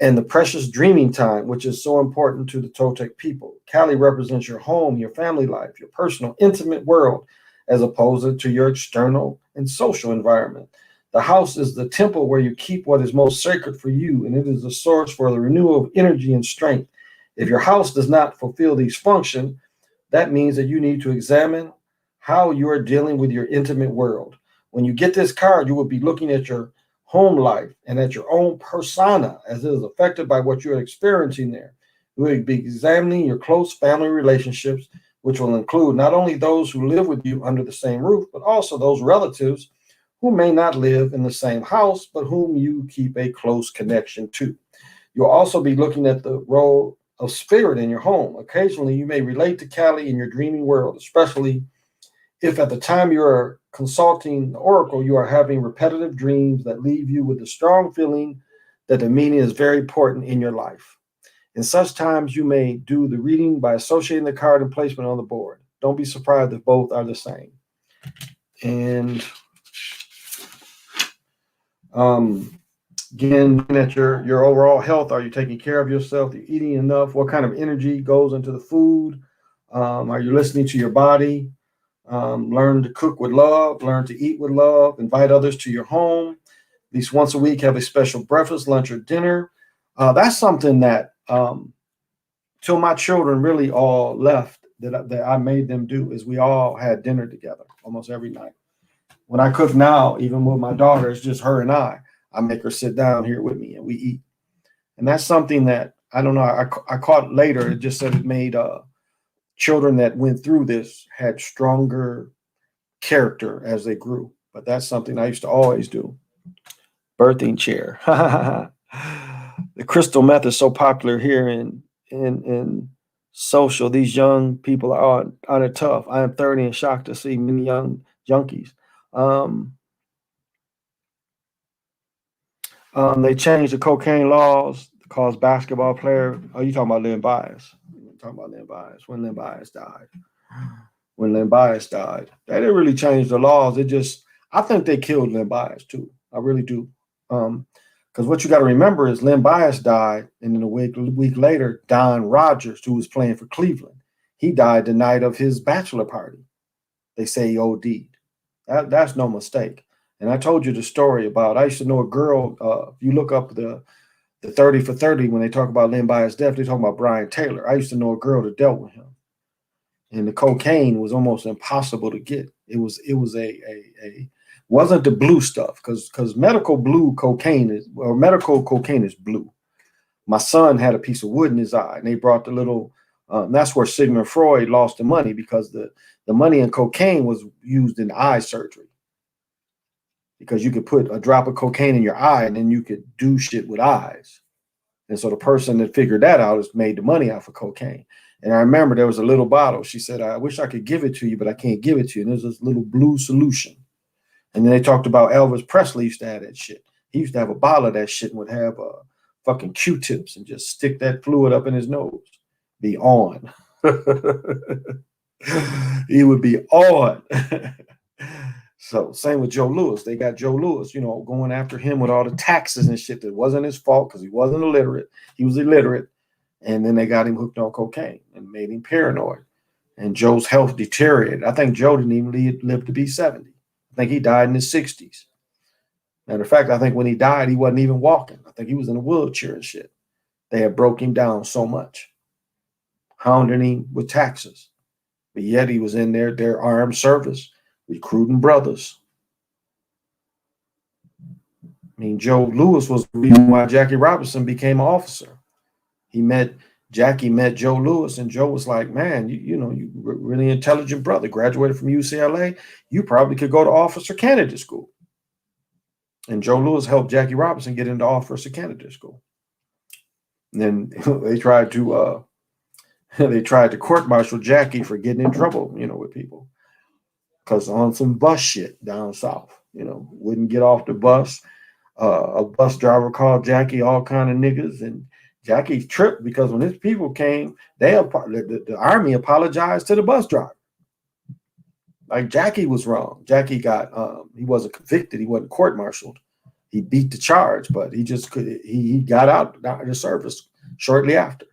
and the precious dreaming time, which is so important to the Toltec people. Kali represents your home, your family life, your personal, intimate world, as opposed to your external and social environment. The house is the temple where you keep what is most sacred for you, and it is the source for the renewal of energy and strength. If your house does not fulfill these functions, that means that you need to examine how you are dealing with your intimate world. When you get this card, you will be looking at your home life and at your own persona as it is affected by what you're experiencing there. You will be examining your close family relationships, which will include not only those who live with you under the same roof, but also those relatives who may not live in the same house, but whom you keep a close connection to. You'll also be looking at the role of spirit in your home. Occasionally, you may relate to Kali in your dreaming world, especially if at the time you are consulting the oracle, you are having repetitive dreams that leave you with the strong feeling that the meaning is very important in your life. In such times, you may do the reading by associating the card and placement on the board. Don't be surprised if both are the same. And again, looking at your overall health, are you taking care of yourself? Are you eating enough? What kind of energy goes into the food? Are you listening to your body? Learn to cook with love, learn to eat with love, invite others to your home. At least once a week, have a special breakfast, lunch, or dinner. That's something that till my children really all left that I made them do is we all had dinner together almost every night. When I cook now, even with my daughter, it's just her and I make her sit down here with me and we eat. And that's something that, I don't know, I caught later. It just said it made children that went through this had stronger character as they grew. But that's something I used to always do. Birthing chair. The crystal meth is so popular here in social. These young people are it tough. I am 30 and shocked to see many young junkies. They changed the cocaine laws to cause basketball player. Oh, you talking about Len Bias? Talking about Len Bias. When Len Bias died. When Len Bias died, they didn't really change the laws. It just, I think they killed Len Bias too. I really do. Because what you got to remember is Len Bias died, and then a week later, Don Rogers, who was playing for Cleveland, he died the night of his bachelor party. They say he OD'd. That's no mistake. And I told you the story about, I used to know a girl, if you look up the 30 for 30, when they talk about Len Bias' death, they talk about Brian Taylor. I used to know a girl that dealt with him. And the cocaine was almost impossible to get. It was wasn't the blue stuff, because medical cocaine is blue. My son had a piece of wood in his eye, and they brought the little. That's where Sigmund Freud lost the money, because the money in cocaine was used in eye surgery, because you could put a drop of cocaine in your eye and then you could do shit with eyes. And so the person that figured that out has made the money off of cocaine. And I remember there was a little bottle. She said, I wish I could give it to you, but I can't give it to you. And there's this little blue solution. And then they talked about Elvis Presley used to have that shit. He used to have a bottle of that shit and would have fucking Q-tips and just stick that fluid up in his nose. Be on. He would be on. So same with Joe Louis. They got Joe Louis, going after him with all the taxes and shit that wasn't his fault, because he wasn't illiterate. He was illiterate. And then they got him hooked on cocaine and made him paranoid. And Joe's health deteriorated. I think Joe didn't even live to be 70. I think he died in his 60s. Matter of fact, I think when he died, he wasn't even walking. I think he was in a wheelchair and shit. They had broke him down so much, hounding him with taxes. But yet he was in their armed service, recruiting brothers. I mean, Joe Louis was the reason why Jackie Robinson became an officer. Jackie met Joe Louis, and Joe was like, man, you really intelligent brother, graduated from UCLA. You probably could go to officer candidate school. And Joe Louis helped Jackie Robinson get into officer candidate school. And then they tried to court-martial Jackie for getting in trouble, with people. Because on some bus shit down south, wouldn't get off the bus. A bus driver called Jackie all kind of niggas, and Jackie tripped because when his people came, the army apologized to the bus driver. Like, Jackie was wrong. Jackie he wasn't convicted. He wasn't court-martialed. He beat the charge, but he got out of the service shortly after,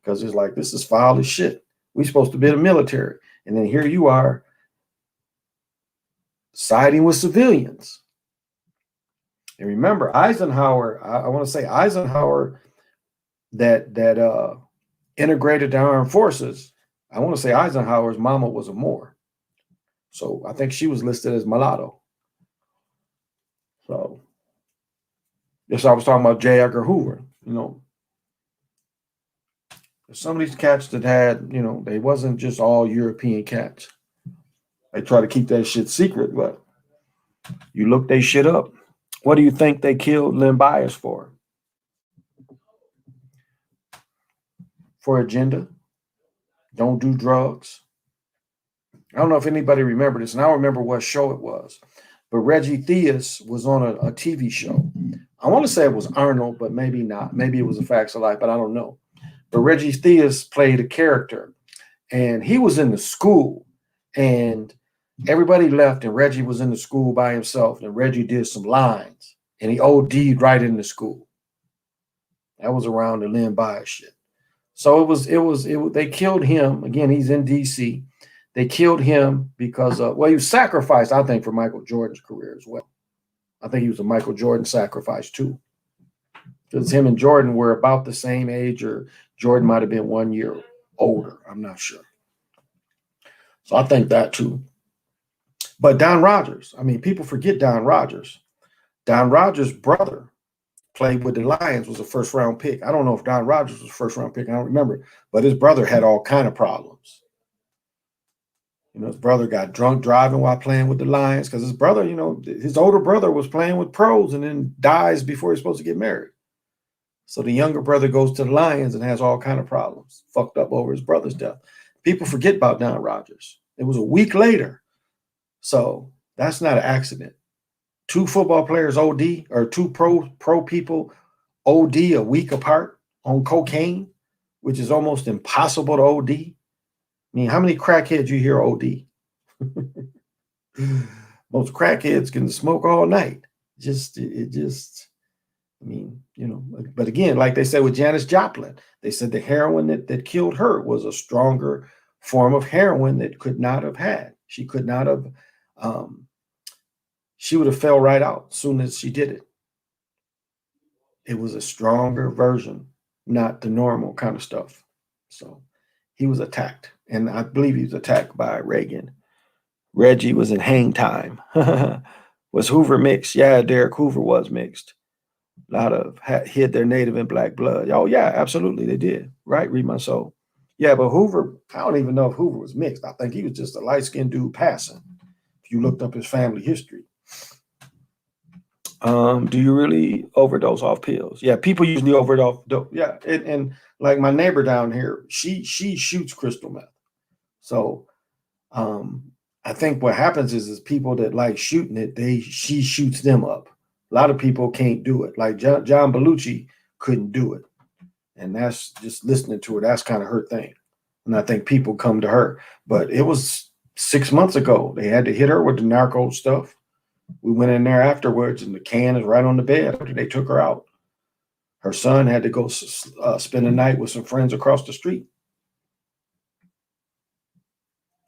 because it's like, this is foul as shit. We're supposed to be in the military. And then here you are siding with civilians. And remember, Eisenhower, I want to say Eisenhower, that integrated the armed forces. I want to say Eisenhower's mama was a Moor. So I think she was listed as mulatto. So yes, I was talking about J. Edgar Hoover, Some of these cats that had, they wasn't just all European cats. They try to keep that shit secret, but you look they shit up. What do you think they killed Len Bias for? For agenda? Don't do drugs? I don't know if anybody remember this, and I don't remember what show it was, but Reggie Theus was on a TV show. I want to say it was Arnold, but maybe not. Maybe it was A Facts of Life, but I don't know. But Reggie Theus played a character, and he was in the school, and everybody left, and Reggie was in the school by himself, and Reggie did some lines, and he OD'd right in the school. That was around the Len Bias shit. So they killed him. Again, he's in DC. They killed him because he was sacrificed, I think, for Michael Jordan's career as well. I think he was a Michael Jordan sacrifice too, because him and Jordan were about the same age, or Jordan might have been 1 year older. I'm not sure. So I think that too. But Don Rogers, people forget Don Rogers. Don Rogers' brother played with the Lions, was a first-round pick. I don't know if Don Rogers was a first-round pick. I don't remember. But his brother had all kind of problems. His brother got drunk driving while playing with the Lions, because his brother, his older brother was playing with pros and then dies before he's supposed to get married. So the younger brother goes to the Lions and has all kind of problems, fucked up over his brother's death. People forget about Don Rogers. It was a week later. So that's not an accident. 2 football players OD, or 2 pro people OD a week apart on cocaine, which is almost impossible to OD. I mean, how many crackheads you hear OD? Most crackheads can smoke all night. I mean, but again, like they said with Janis Joplin, they said the heroin that killed her was a stronger form of heroin that could not have had. She could not have, she would have fell right out as soon as she did it. It was a stronger version, not the normal kind of stuff. So he was attacked, and I believe he was attacked by Reagan. Reggie was in hang time. Was Hoover mixed? Yeah, Derek Hoover was mixed. A lot of hid their native and black blood. Oh yeah, absolutely they did. Right, read my soul. Yeah, but Hoover, I don't even know if Hoover was mixed. I think he was just a light-skinned dude passing. If you looked up his family history. Do you really overdose off pills? Yeah, people usually overdose. Yeah, and like my neighbor down here, she shoots crystal meth. So I think what happens is people that like shooting it, she shoots them up. A lot of people can't do it. Like John Belushi couldn't do it. And that's just listening to her. That's kind of her thing. And I think people come to her. But it was 6 months ago. They had to hit her with the narco stuff. We went in there afterwards, and the can is right on the bed after they took her out. Her son had to go spend the night with some friends across the street.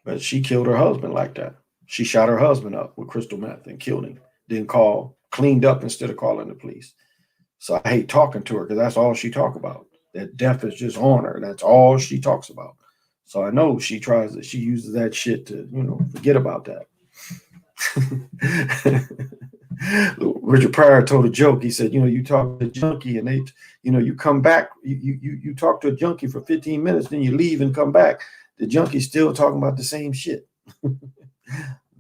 But she killed her husband like that. She shot her husband up with crystal meth and killed him. Cleaned up instead of calling the police. So I hate talking to her because that's all she talk about. That death is just on her. That's all she talks about. So I know she uses that shit to, forget about that. Richard Pryor told a joke. He said, you talk to a junkie and they, you come back, you talk to a junkie for 15 minutes, then you leave and come back. The junkie's still talking about the same shit.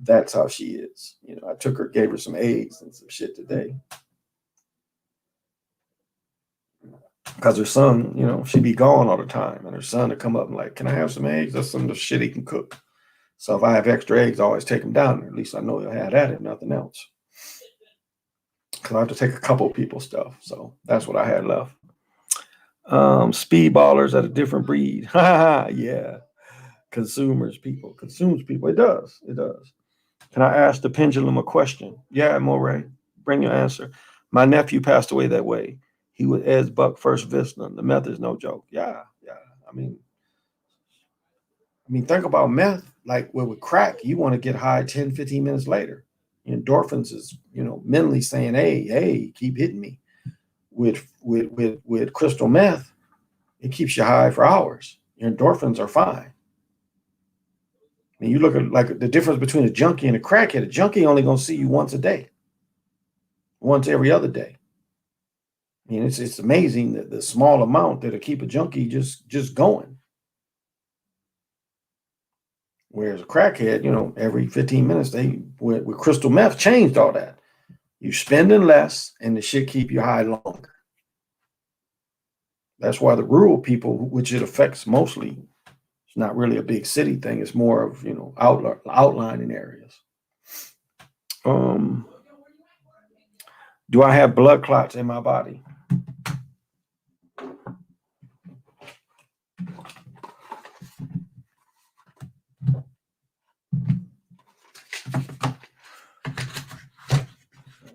That's how she is. I gave her some eggs and some shit today. Because her son, she'd be gone all the time. And her son would come up and like, can I have some eggs? That's some of the shit he can cook. So if I have extra eggs, I always take them down there. At least I know he'll have that and nothing else. Because I have to take a couple of people's stuff. So that's what I had left. Speedballers at a different breed. Yeah. Consumes people. It does. Can I ask the pendulum a question? Yeah, Moray. Bring your answer. My nephew passed away that way. He was Ed's Buck first Vista. The meth is no joke. Yeah. I mean, think about meth. Like with crack, you want to get high 10, 15 minutes later. Endorphins is, mentally saying, hey, keep hitting me. With crystal meth, it keeps you high for hours. Your endorphins are fine. I mean, you look at like the difference between a junkie and a crackhead. A junkie only gonna see you once a day, once every other day. I mean, it's amazing that the small amount that'll keep a junkie just going. Whereas a crackhead, every 15 minutes, with crystal meth changed all that. You spending less and the shit keep you high longer. That's why the rural people, which it affects mostly, it's not really a big city thing. It's more of, outlining areas. Do I have blood clots in my body?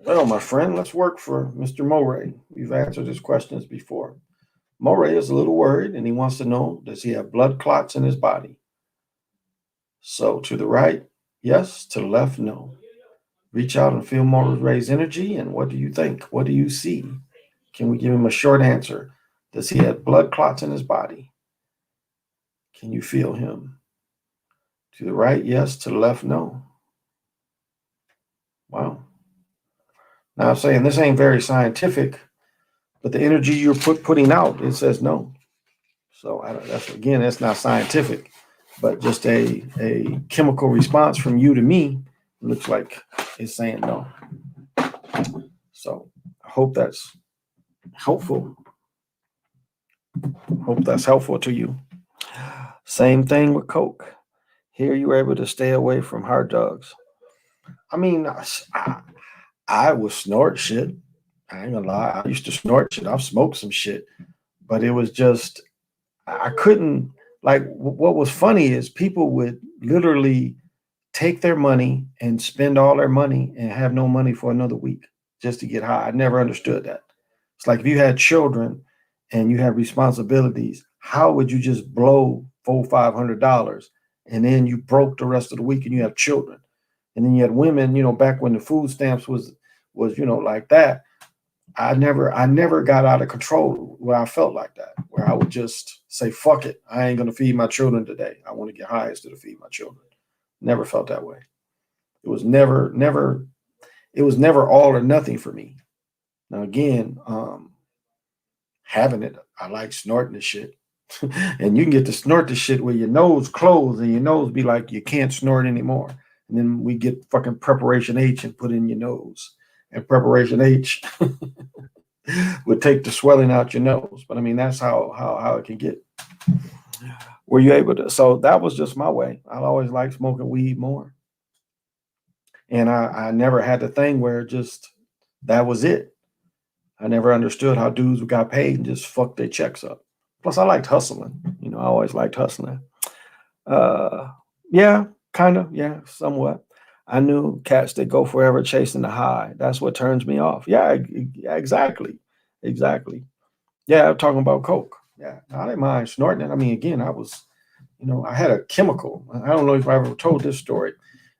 Well, my friend, let's work for Mr. Moray. We've answered his questions before. Moray is a little worried, and he wants to know, does he have blood clots in his body? So to the right, yes. To the left, no. Reach out and feel Moray's energy, and what do you think? What do you see? Can we give him a short answer? Does he have blood clots in his body? Can you feel him? To the right, yes. To the left, no. Wow. Now I'm saying this ain't very scientific, but the energy you're putting out, it says no. So that's not scientific, but just a chemical response from you to me looks like it's saying no. So I hope that's helpful. Hope that's helpful to you. Same thing with Coke. Here you were able to stay away from hard drugs. I mean, I would snort shit. I ain't gonna lie. I used to snort shit. I've smoked some shit, but it was just I couldn't like. What was funny is people would literally take their money and spend all their money and have no money for another week just to get high. I never understood that. It's like if you had children and you have responsibilities, how would you just blow $400-500 and then you broke the rest of the week and you have children? And then you had women, back when the food stamps was like that. I never got out of control where I felt like that, where I would just say, fuck it. I ain't gonna feed my children today. I want to get high instead of feed my children. Never felt that way. It was never all or nothing for me. Now again, having it, I like snorting the shit. And you can get to snort the shit where your nose closed and your nose be like you can't snort anymore. And then we get fucking preparation H and put in your nose. And preparation H would take the swelling out your nose. But I mean, that's how it can get. Were you able to? So that was just my way. I always liked smoking weed more. And I never had the thing where just that was it. I never understood how dudes who got paid and just fucked their checks up. Plus, I liked hustling. I always liked hustling. Yeah, kind of. Yeah, somewhat. I knew cats that go forever chasing the high. That's what turns me off. Yeah, exactly. Exactly. Yeah, I'm talking about coke. Yeah, I didn't mind snorting it. I mean, again, I was, I had a chemical. I don't know if I ever told this story.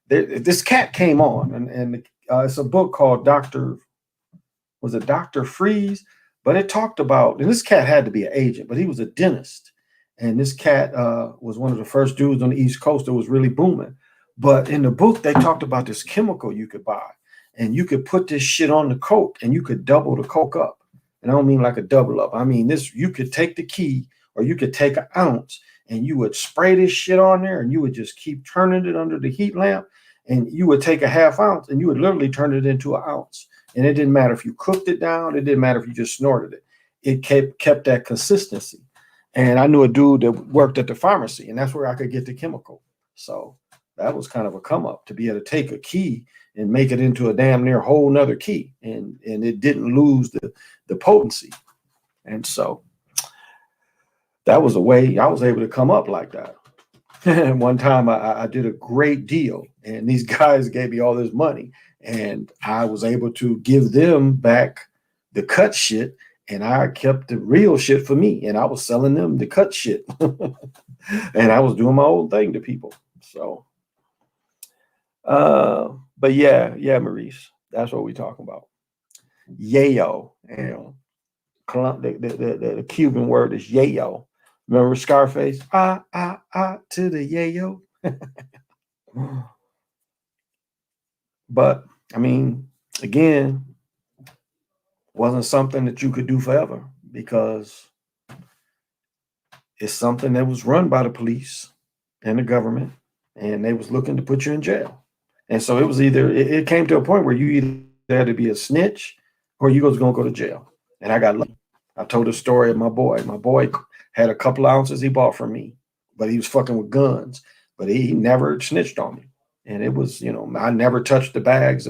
This cat came on, and it's a book called Dr. Freeze? But it talked about, and this cat had to be an agent, but he was a dentist. And this cat was one of the first dudes on the East Coast that was really booming. But in the book, they talked about this chemical you could buy, and you could put this shit on the coke, and you could double the coke up. And I don't mean like a double up. I mean this. You could take the key, or you could take an ounce, and you would spray this shit on there, and you would just keep turning it under the heat lamp, and you would take a half ounce, and you would literally turn it into an ounce. And it didn't matter if you cooked it down. It didn't matter if you just snorted it. It kept that consistency. And I knew a dude that worked at the pharmacy, and that's where I could get the chemical. So that was kind of a come up to be able to take a key and make it into a damn near whole nother key. And it didn't lose the potency. And so that was a way I was able to come up like that. And one time I did a great deal, and these guys gave me all this money, and I was able to give them back the cut shit, and I kept the real shit for me, and I was selling them the cut shit. And I was doing my own thing to people. So but yeah, Maurice, that's what we're talking about. Yayo. The Cuban word is yayo. Remember Scarface? To the yayo. But I mean, again, wasn't something that you could do forever, because it's something that was run by the police and the government, and they was looking to put you in jail. And so it was it came to a point where you either had to be a snitch or you was going to go to jail. And I got lucky. I told the story of my boy. My boy had a couple of ounces he bought from me, but he was fucking with guns, but he never snitched on me. And it was, I never touched the bag,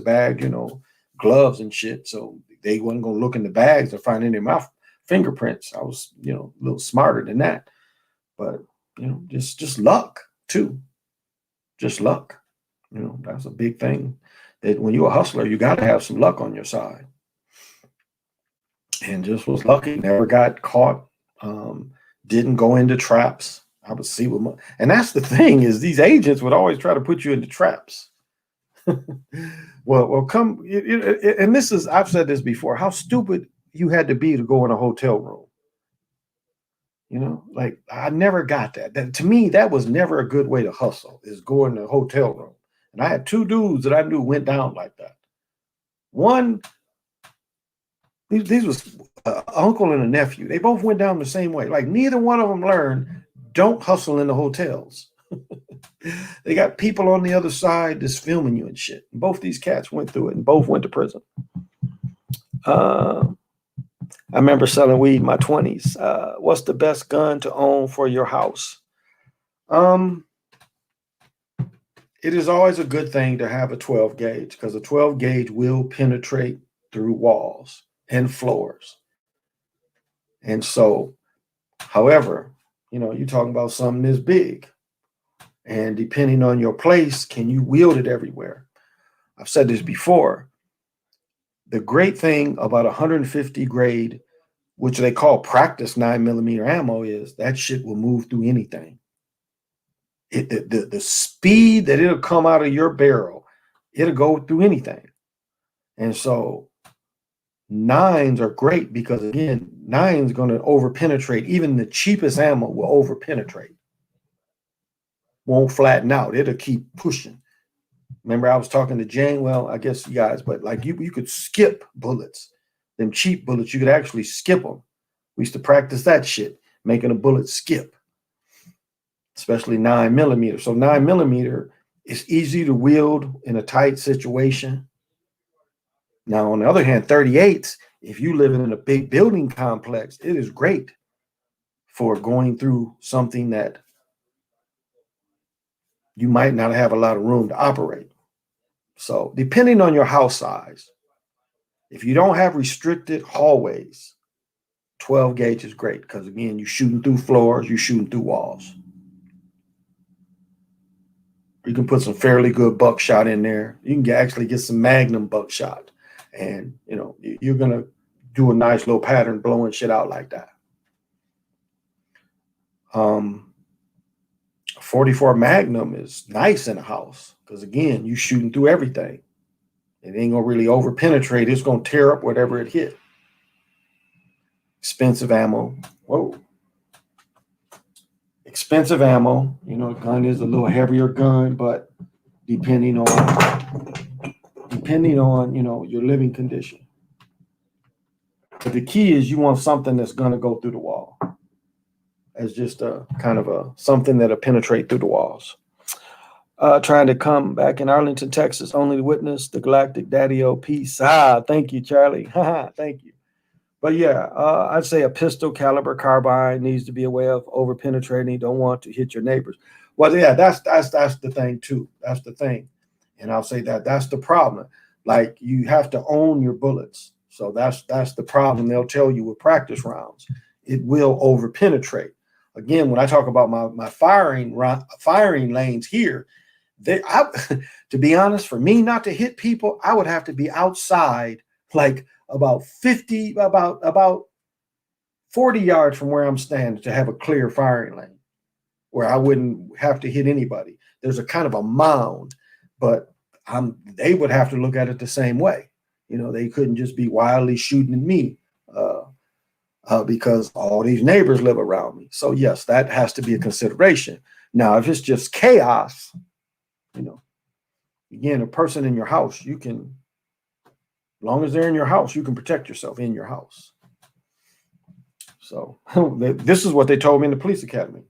gloves and shit. So they wasn't going to look in the bags to find any of my fingerprints. I was, a little smarter than that. But, just luck too. Just luck. That's a big thing, that when you're a hustler, you got to have some luck on your side. And just was lucky. Never got caught. Didn't go into traps. I would see and that's the thing, is these agents would always try to put you into traps. well, come, and this is, I've said this before, how stupid you had to be to go in a hotel room. Like I never got that. To me, that was never a good way to hustle, is go in the hotel room. And I had two dudes that I knew went down like that. One, these was an uncle and a nephew. They both went down the same way. Like neither one of them learned, don't hustle in the hotels. They got people on the other side that's filming you and shit. And both these cats went through it, and both went to prison. I remember selling weed in my 20s. What's the best gun to own for your house? it is always a good thing to have a 12 gauge because a 12 gauge will penetrate through walls and floors. And so, however, you're talking about something this big. And depending on your place, can you wield it everywhere? I've said this before. The great thing about 150 grade, which they call practice 9mm ammo, is that shit will move through anything. The speed that it'll come out of your barrel, it'll go through anything. And so nines are great because, again, nine's going to over penetrate. Even the cheapest ammo will over penetrate. Won't flatten out. It'll keep pushing. Remember, I was talking to Jane. Well, I guess you guys, but like you could skip bullets. Them cheap bullets, you could actually skip them. We used to practice that shit, making a bullet skip, especially 9mm. So 9mm is easy to wield in a tight situation. Now, on the other hand, 38s, if you live in a big building complex, it is great for going through something that you might not have a lot of room to operate. So depending on your house size, if you don't have restricted hallways, 12 gauge is great because, again, you're shooting through floors, you're shooting through walls. You can put some fairly good buckshot in there. You can actually get some Magnum buckshot, and you're going to do a nice little pattern blowing shit out like that. 44 Magnum is nice in a house because, again, you're shooting through everything. It ain't going to really over penetrate. It's going to tear up whatever it hit. Expensive ammo. Whoa. Expensive ammo. Gun is a little heavier gun, but depending on your living condition. But the key is you want something that's going to go through the wall. As just a kind of something that'll penetrate through the walls. Trying to come back in Arlington, Texas, only to witness the Galactic Daddy-O. Peace. Thank you, Charlie. Thank you. But yeah, I'd say a pistol caliber carbine needs to be aware of over penetrating. You don't want to hit your neighbors. Well, yeah, that's the thing too. That's the thing. And I'll say that's the problem. Like, you have to own your bullets. So that's the problem. They'll tell you with practice rounds, it will over penetrate. Again, when I talk about my firing lanes here, to be honest, for me not to hit people, I would have to be outside like about 40 yards from where I'm standing to have a clear firing lane where I wouldn't have to hit anybody. There's a kind of a mound, but they would have to look at it the same way. They couldn't just be wildly shooting at me. Because all these neighbors live around me. So yes, that has to be a consideration. Now, if it's just chaos, again, a person in your house, you can, as long as they're in your house, you can protect yourself in your house. So this is what they told me in the police academy.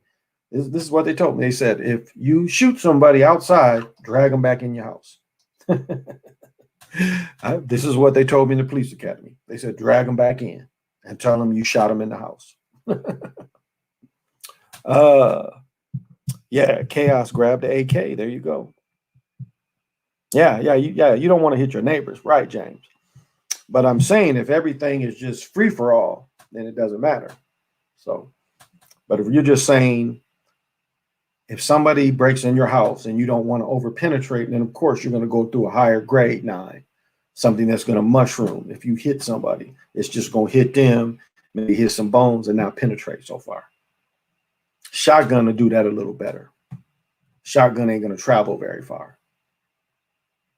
This is what they told me. They said, if you shoot somebody outside, drag them back in your house. This is what they told me in the police academy. They said, drag them back in. And tell them you shot him in the house. Yeah, Chaos grabbed the AK. There you go. Yeah. You don't want to hit your neighbors, right, James? But I'm saying if everything is just free for all, then it doesn't matter. So, but if you're just saying, if somebody breaks in your house and you don't want to over penetrate, then of course you're going to go through a higher grade 9. Something that's going to mushroom. If you hit somebody, it's just going to hit them, maybe hit some bones and not penetrate so far. Shotgun will do that a little better. Shotgun ain't going to travel very far.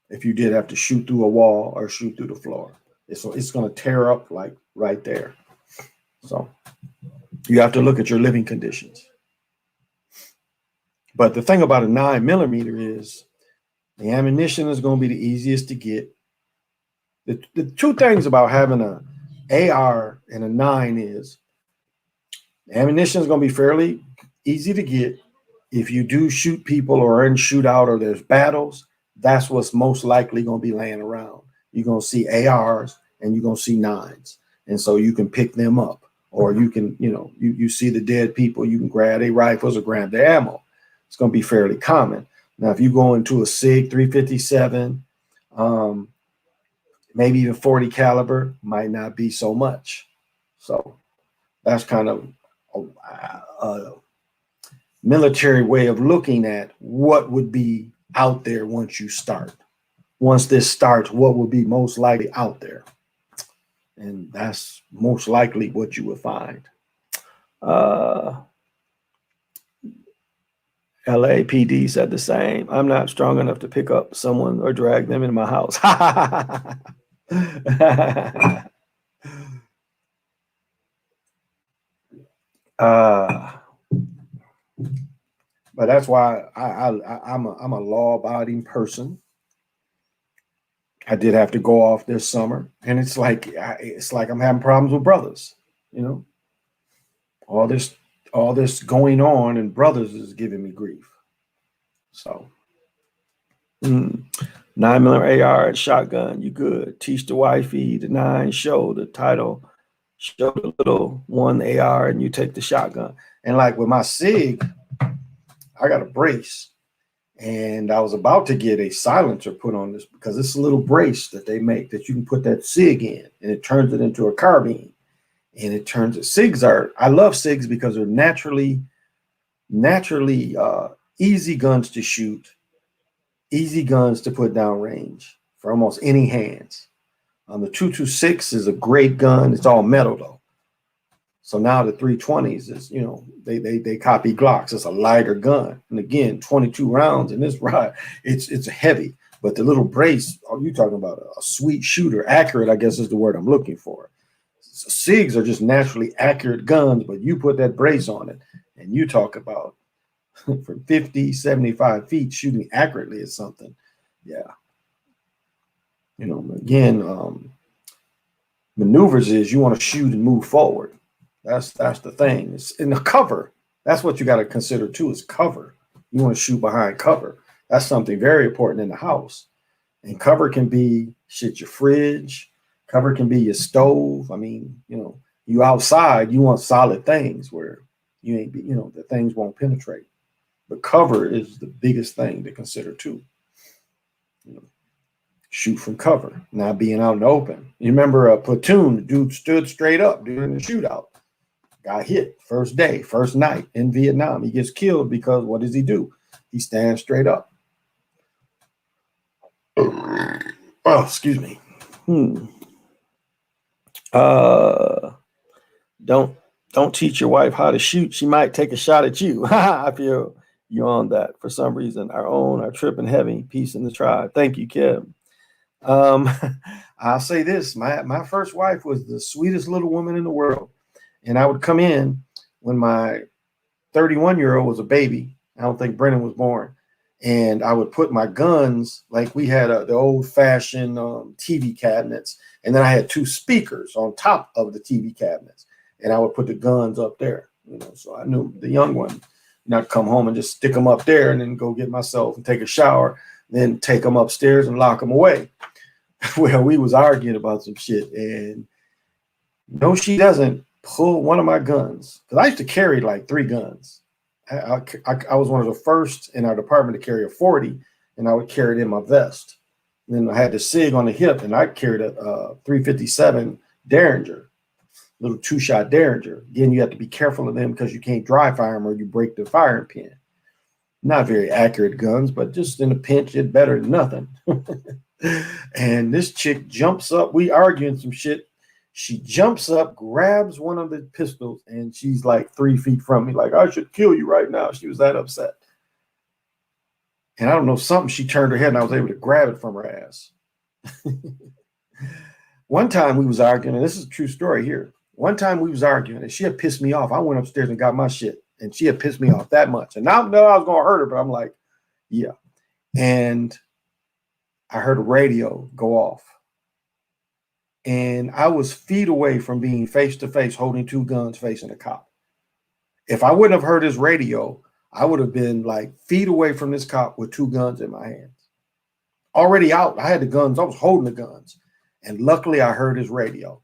If you did have to shoot through a wall or shoot through the floor, it's going to tear up like right there. So you have to look at your living conditions. But the thing about a 9mm is the ammunition is going to be the easiest to get. The two things about having an AR and a 9 is ammunition is going to be fairly easy to get. If you do shoot people or in shootout or there's battles, that's what's most likely going to be laying around. You're going to see ARs and you're going to see 9s. And so you can pick them up, or you can, you see the dead people, you can grab their rifles or grab their ammo. It's going to be fairly common. Now, if you go into a SIG 357, maybe even 40 caliber, might not be so much. So that's kind of a military way of looking at what would be out there once you start. Once this starts, what will be most likely out there? And that's most likely what you will find. LAPD said the same. I'm not strong enough to pick up someone or drag them in my house. But that's why I'm a law-abiding person. I did have to go off this summer, and it's like I'm having problems with brothers. You know, all this going on, and brothers is giving me grief. So, 9mm AR and shotgun, you good. Teach the wifey the 9, show the title, show the little 1 AR, and you take the shotgun. And like with my SIG, I got a brace, and I was about to get a silencer put on this because it's a little brace that they make that you can put that SIG in, and it turns it into a carbine, and it turns it. SIGs are, I love SIGs because they're naturally easy guns to shoot, easy guns to put down range for almost any hands. The 226 is a great gun. It's all metal though. So now the 320s is, you know, they copy Glocks. It's a lighter gun. And again, 22 rounds in this ride, it's heavy. But the little brace, are you talking about a sweet shooter? Accurate, I guess is the word I'm looking for. SIGs are just naturally accurate guns, but you put that brace on it and you talk about from 50, 75 feet shooting accurately is something. Yeah. You know, again, maneuvers is you want to shoot and move forward. That's the thing. It's in the cover. That's what you got to consider too, is cover. You want to shoot behind cover. That's something very important in the house. And cover can be shit, your fridge. Cover can be your stove. I mean, you know, you outside, you want solid things where you ain't be, you know, the things won't penetrate. But cover is the biggest thing to consider too. You know, shoot from cover, not being out in the open. You remember a Platoon, the dude stood straight up during the shootout. Got hit first day, first night in Vietnam. He gets killed because what does he do? He stands straight up. Oh, excuse me. Don't teach your wife how to shoot. She might take a shot at you. I feel you on that for some reason. Our tripping heavy. Peace in the tribe. Thank you, Kim. I'll say this. My first wife was the sweetest little woman in the world. And I would come in when my 31-year-old was a baby. I don't think Brennan was born. And I would put my guns, like we had the old-fashioned TV cabinets, and then I had 2 speakers on top of the TV cabinets, and I would put the guns up there. You know, so I knew the young one not come home and just stick them up there and then go get myself and take a shower, then take them upstairs and lock them away. Well, we was arguing about some shit, and no, she doesn't pull one of my guns, because I used to carry like 3 guns. I was one of the first in our department to carry a 40, and I would carry it in my vest. And then I had the SIG on the hip, and I carried a 357 Derringer, little 2-shot Derringer. Again, you have to be careful of them because you can't dry fire them or you break the firing pin. Not very accurate guns, but just in a pinch, it's better than nothing. And this chick jumps up. We arguing some shit. She jumps up, grabs one of the pistols, and she's like 3 feet from me, like, I should kill you right now. She was that upset. And I don't know, something, she turned her head, and I was able to grab it from her ass. One time we was arguing, and this is a true story here. One time we was arguing, and she had pissed me off. I went upstairs and got my shit, and she had pissed me off that much. And now I know I was going to hurt her, but I'm like, yeah. And I heard a radio go off. And I was feet away from being face to face, holding 2 guns facing a cop. If I wouldn't have heard his radio, I would have been like feet away from this cop with 2 guns in my hands. Already out. I had the guns. I was holding the guns. And luckily I heard his radio.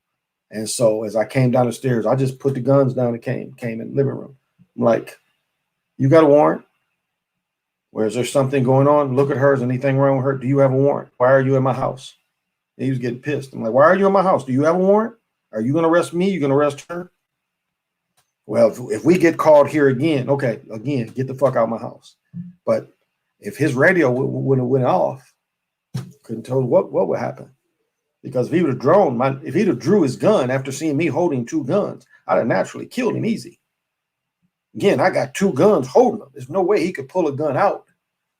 And so as I came down the stairs, I just put the guns down and came in the living room. I'm like, you got a warrant? Where is there something going on? Look at her. Is anything wrong with her? Do you have a warrant? Why are you in my house? And he was getting pissed. I'm like, why are you in my house? Do you have a warrant? Are you going to arrest me? You going to arrest her? Well, if we get called here again, okay, again, get the fuck out of my house. But if his radio would have went off, couldn't tell what would happen. Because if he would have if he'd have drew his gun after seeing me holding 2 guns, I'd have naturally killed him easy. Again, I got 2 guns holding him. There's no way he could pull a gun out.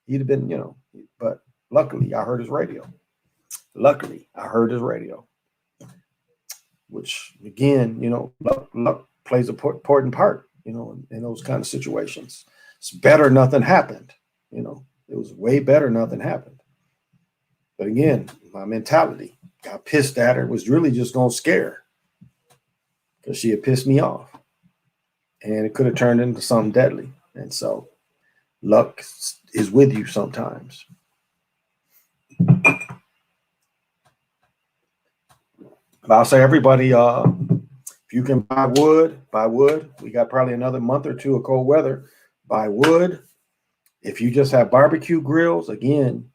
He'd have been, but luckily I heard his radio. Which again, luck plays an important part, in those kind of situations. It's better nothing happened. It was way better nothing happened. But again, my mentality, got pissed at her, was really just going to scare her because she had pissed me off. And it could have turned into something deadly. And so luck is with you sometimes. But I'll say everybody, if you can buy wood, buy wood. We got probably another month or 2 of cold weather. Buy wood. If you just have barbecue grills, again,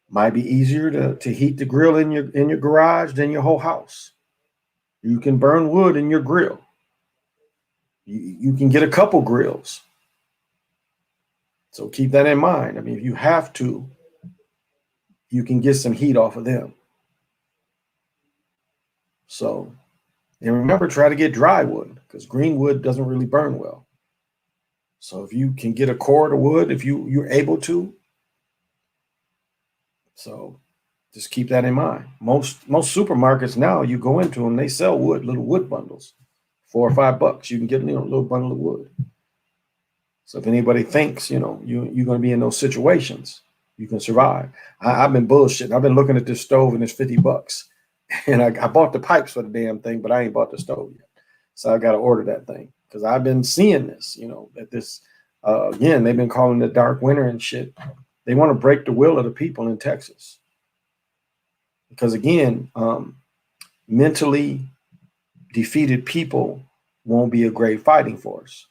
might be easier to heat the grill in your garage than your whole house. You can burn wood in your grill. You can get a couple grills. So keep that in mind. I mean, if you have to, you can get some heat off of them. So, and remember, try to get dry wood because green wood doesn't really burn well. So if you can get a cord of wood, if you're able to. So just keep that in mind. Most supermarkets now, you go into them, they sell wood, little wood bundles, $4 or $5. You can get a little bundle of wood. So if anybody thinks, you're going to be in those situations, you can survive. I've been bullshitting. I've been looking at this stove and it's $50. And I bought the pipes for the damn thing, but I ain't bought the stove yet. So I got to order that thing because I've been seeing this, that this, again, they've been calling it dark winter and shit. They want to break the will of the people in Texas. Because again, mentally defeated people won't be a great fighting force.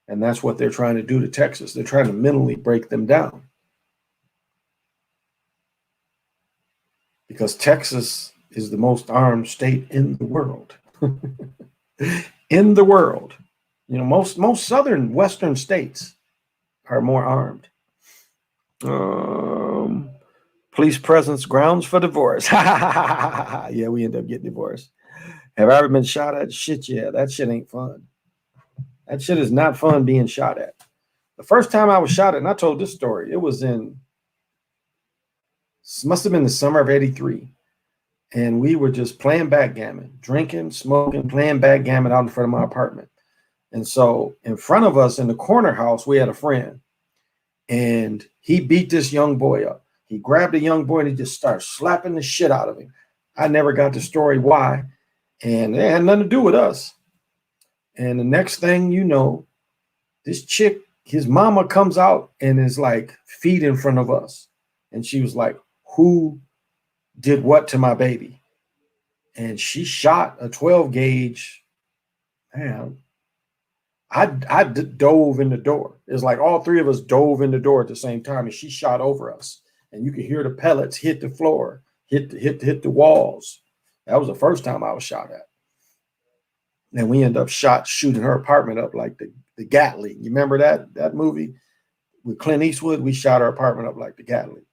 And that's what they're trying to do to Texas. They're trying to mentally break them down. Because Texas is the most armed state in the world. In the world. Most southern western states are more armed. Police presence grounds for divorce. Yeah, we end up getting divorced. Have I ever been shot at? Shit, yeah, that shit ain't fun. That shit is not fun being shot at. The first time I was shot at, and I told this story, it was must have been the summer of '83. And we were just playing backgammon, drinking, smoking, playing backgammon out in front of my apartment. And so in front of us in the corner house, we had a friend. And he beat this young boy up. He grabbed a young boy and he just started slapping the shit out of him. I never got the story why. And it had nothing to do with us. And the next thing you know, this chick, his mama comes out and is like feet in front of us. And she was like, who did what to my baby? And she shot a 12 gauge. Man, I dove in the door. It's like all 3 of us dove in the door at the same time, and she shot over us. And you could hear the pellets hit the floor, hit the walls. That was the first time I was shot at. And we ended up shooting her apartment up like the Gatling. You remember that movie with Clint Eastwood? We shot her apartment up like the Gatling.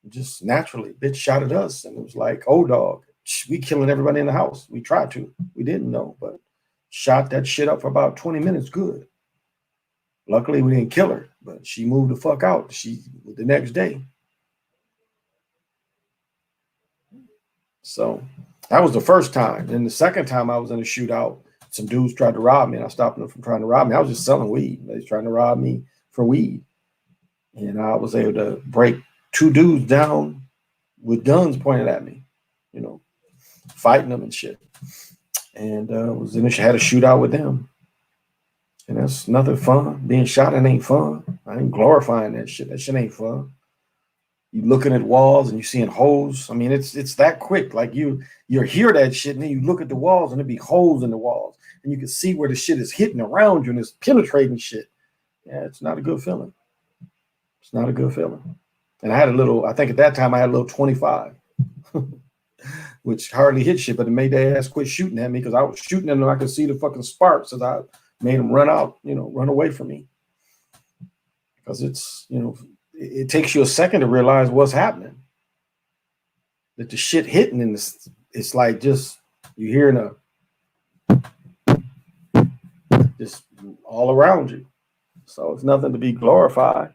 Just naturally, bitch shot at us, and it was like, oh dog, we killing everybody in the house. We tried to, we didn't know, but shot that shit up for about 20 minutes. Good. Luckily, we didn't kill her, but she moved the fuck out. The next day. So that was the first time. And the second time I was in a shootout, some dudes tried to rob me, and I stopped them from trying to rob me. I was just selling weed. They was trying to rob me for weed, and I was able to break 2 dudes down with guns pointed at me, fighting them and shit. And had a shootout with them. And that's nothing fun. Being shot at ain't fun. I ain't glorifying that shit. That shit ain't fun. You looking at walls and you seeing holes. I mean, it's that quick. Like you hear that shit and then you look at the walls and there be holes in the walls. And you can see where the shit is hitting around you and it's penetrating shit. Yeah, it's not a good feeling. It's not a good feeling. And I had a little, I think at that time I had a little 25, which hardly hit shit, but it made their ass quit shooting at me because I was shooting at them and I could see the fucking sparks as I made them run out, run away from me. Because it's, it takes you a second to realize what's happening. That the shit hitting in this, it's like just, you're hearing just all around you. So it's nothing to be glorified.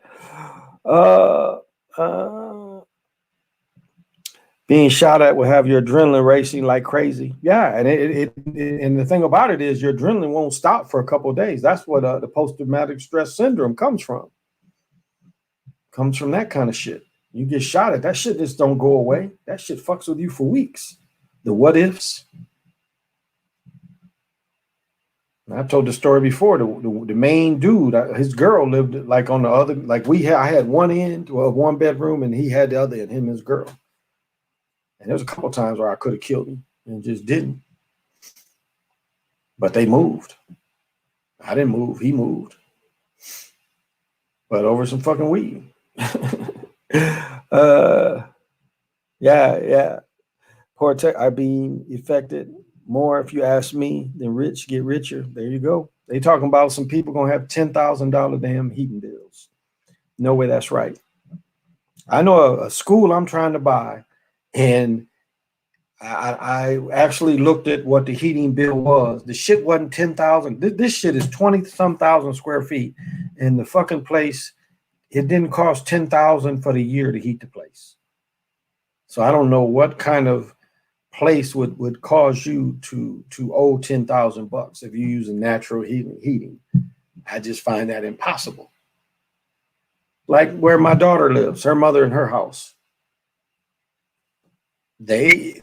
Being shot at will have your adrenaline racing like crazy. Yeah, and and the thing about it is your adrenaline won't stop for a couple of days. That's what the post-traumatic stress syndrome comes from. Comes from that kind of shit. You get shot at, that shit just don't go away. That shit fucks with you for weeks. The what ifs. And I told the story before. The main dude, his girl lived like on the other, like I had one end, one bedroom, and he had the other end, him and his girl. And there was a couple of times where I could have killed him and just didn't. But they moved. I didn't move. He moved. But over some fucking weed. Yeah. Poor tech are being affected more, if you ask me, than rich get richer. There you go. They talking about some people gonna have $10,000 damn heating bills. No way that's right. I know a school I'm trying to buy, and I actually looked at what the heating bill was. The shit wasn't 10,000. This shit is 20-some thousand square feet, and the fucking place, it didn't cost 10,000 for the year to heat the place. So I don't know what kind of place would cause you to owe $10,000 if you're using natural heating. I just find that impossible. Like where my daughter lives, her mother and her house. They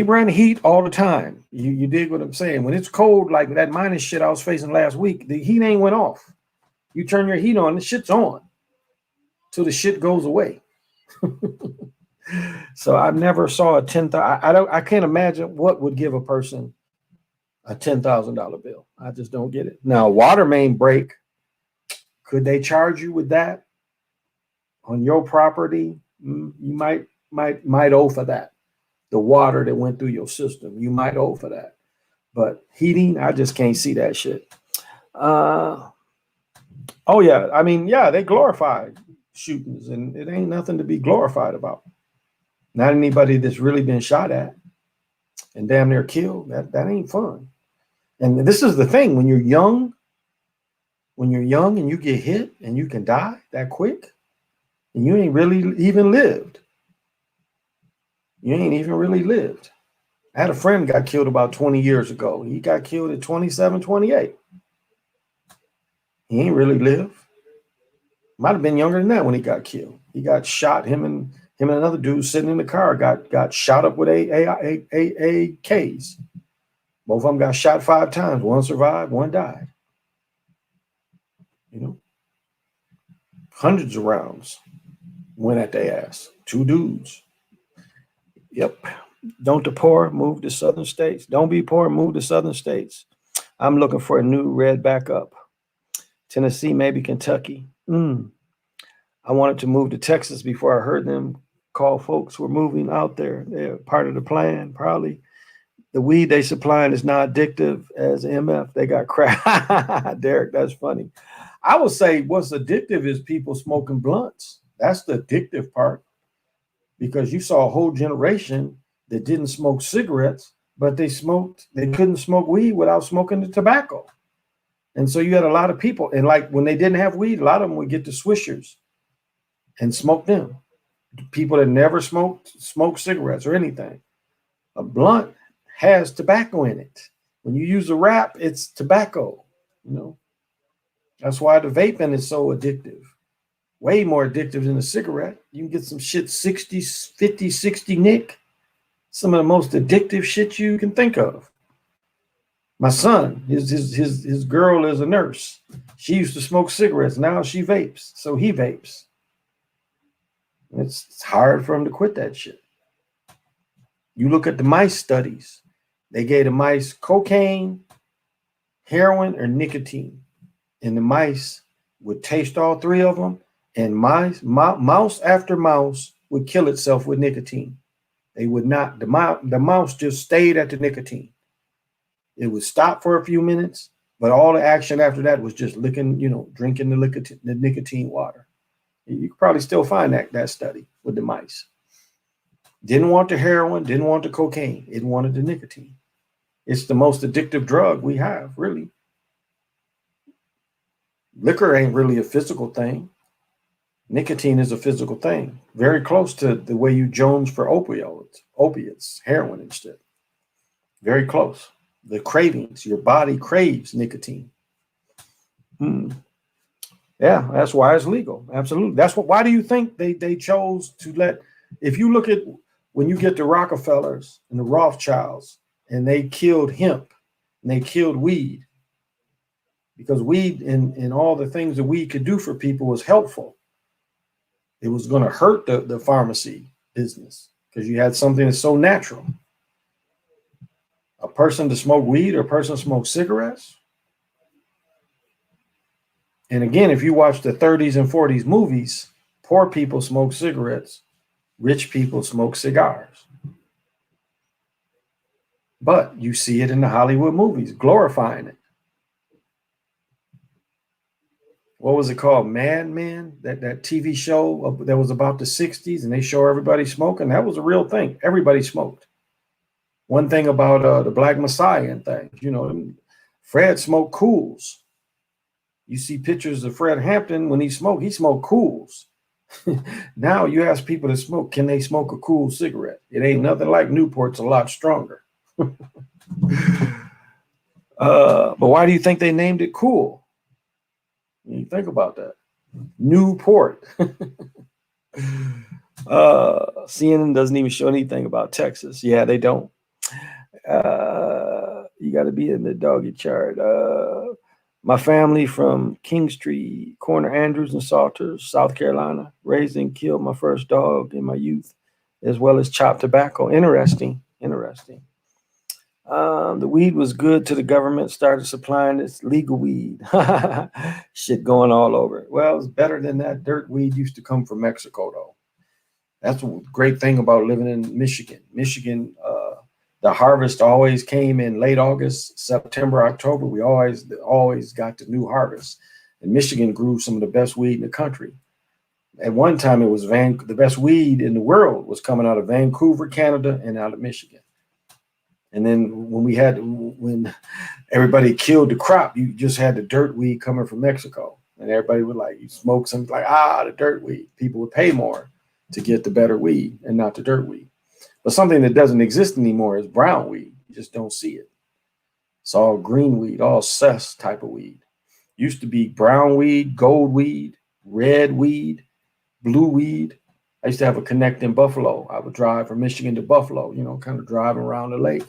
run heat all the time. You dig what I'm saying? When it's cold, like that minus shit I was facing last week, the heat ain't went off. You turn your heat on, the shit's on till the shit goes away. So I never saw a I can't imagine what would give a person a $10,000 bill. I just don't get it. Now, water main break, could they charge you with that on your property? You might owe for that. The water that went through your system, you might owe for that. But heating, I just can't see that shit. Oh yeah, I mean, yeah, they glorify shootings, and it ain't nothing to be glorified about. Not anybody that's really been shot at and damn near killed. That ain't fun. And this is the thing: when you're young and you get hit and you can die that quick, and you ain't really even lived. You ain't even really lived. I had a friend got killed about 20 years ago. He got killed at 27, 28. He ain't really lived. Might have been younger than that when he got killed. He got shot. Him and another dude sitting in the car got shot up with AKs. Both of them got shot 5 times. One survived, one died. Hundreds of rounds went at their ass. 2 dudes. Yep. Don't the poor move to southern states? Don't be poor, move to southern states. I'm looking for a new red backup. Tennessee, maybe Kentucky. I wanted to move to Texas before I heard them call folks who were moving out there. They're part of the plan, probably. The weed they supplying is not addictive as MF. They got crack. Derek, that's funny. I would say what's addictive is people smoking blunts. That's the addictive part. Because you saw a whole generation that didn't smoke cigarettes, but they couldn't smoke weed without smoking the tobacco. And so you had a lot of people, and like when they didn't have weed, a lot of them would get the swishers and smoke them. People that never smoked cigarettes or anything. A blunt has tobacco in it. When you use a wrap, it's tobacco. That's why the vaping is so addictive. Way more addictive than a cigarette. You can get some shit 50, 60 nick. Some of the most addictive shit you can think of. My son, his girl is a nurse. She used to smoke cigarettes. Now she vapes. So he vapes. It's hard for him to quit that shit. You look at the mice studies. They gave the mice cocaine, heroin, or nicotine. and the mice would taste all three of them, and mouse after mouse would kill itself with nicotine. They would not, the mouse just stayed at the nicotine. It would stop for a few minutes, but all the action after that was just licking, drinking the nicotine water. You could probably still find that study with the mice. Didn't want the heroin, didn't want the cocaine, it wanted the nicotine. It's the most addictive drug we have, really. Liquor ain't really a physical thing. Nicotine is a physical thing, very close to the way you jones for opiates, heroin and shit. Very close. The cravings, your body craves nicotine. Yeah, that's why it's legal. Absolutely. Why do you think they chose to let, if you look at when you get the Rockefellers and the Rothschilds and they killed hemp and they killed weed, because weed and all the things that weed could do for people was helpful. It was going to hurt the pharmacy business because you had something that's so natural. A person to smoke weed or a person to smoke cigarettes. And again, if you watch the 30s and 40s movies, poor people smoke cigarettes, rich people smoke cigars. But you see it in the Hollywood movies, glorifying it. What was it called? Mad Men, that TV show that was about the 60s, and they show everybody smoking. That was a real thing. Everybody smoked. One thing about the Black Messiah and things, Fred smoked Cools. You see pictures of Fred Hampton when he smoked Cools. Now you ask people to smoke, can they smoke a Cool cigarette? It ain't nothing like Newport's a lot stronger. But why do you think they named it Cool? You think about that. Newport. CNN doesn't even show anything about Texas. Yeah, they don't. You got to be in the doggy chart. My family from Kingstree, Corner Andrews and Salters, South Carolina, raised and killed my first dog in my youth, as well as chopped tobacco. Interesting. The weed was good till the government started supplying this legal weed. Shit going all over. Well, it's better than that dirt weed used to come from Mexico, though. That's a great thing about living in Michigan. The harvest always came in late August, September, October. We always got the new harvest. And Michigan grew some of the best weed in the country. At one time, it was the best weed in the world was coming out of Vancouver, Canada, and out of Michigan. And then when everybody killed the crop, you just had the dirt weed coming from Mexico. And everybody would you smoke something the dirt weed. People would pay more to get the better weed and not the dirt weed. But something that doesn't exist anymore is brown weed. You just don't see it. It's all green weed, all cess type of weed. Used to be brown weed, gold weed, red weed, blue weed. I used to have a connect in Buffalo. I would drive from Michigan to Buffalo, kind of driving around the lake.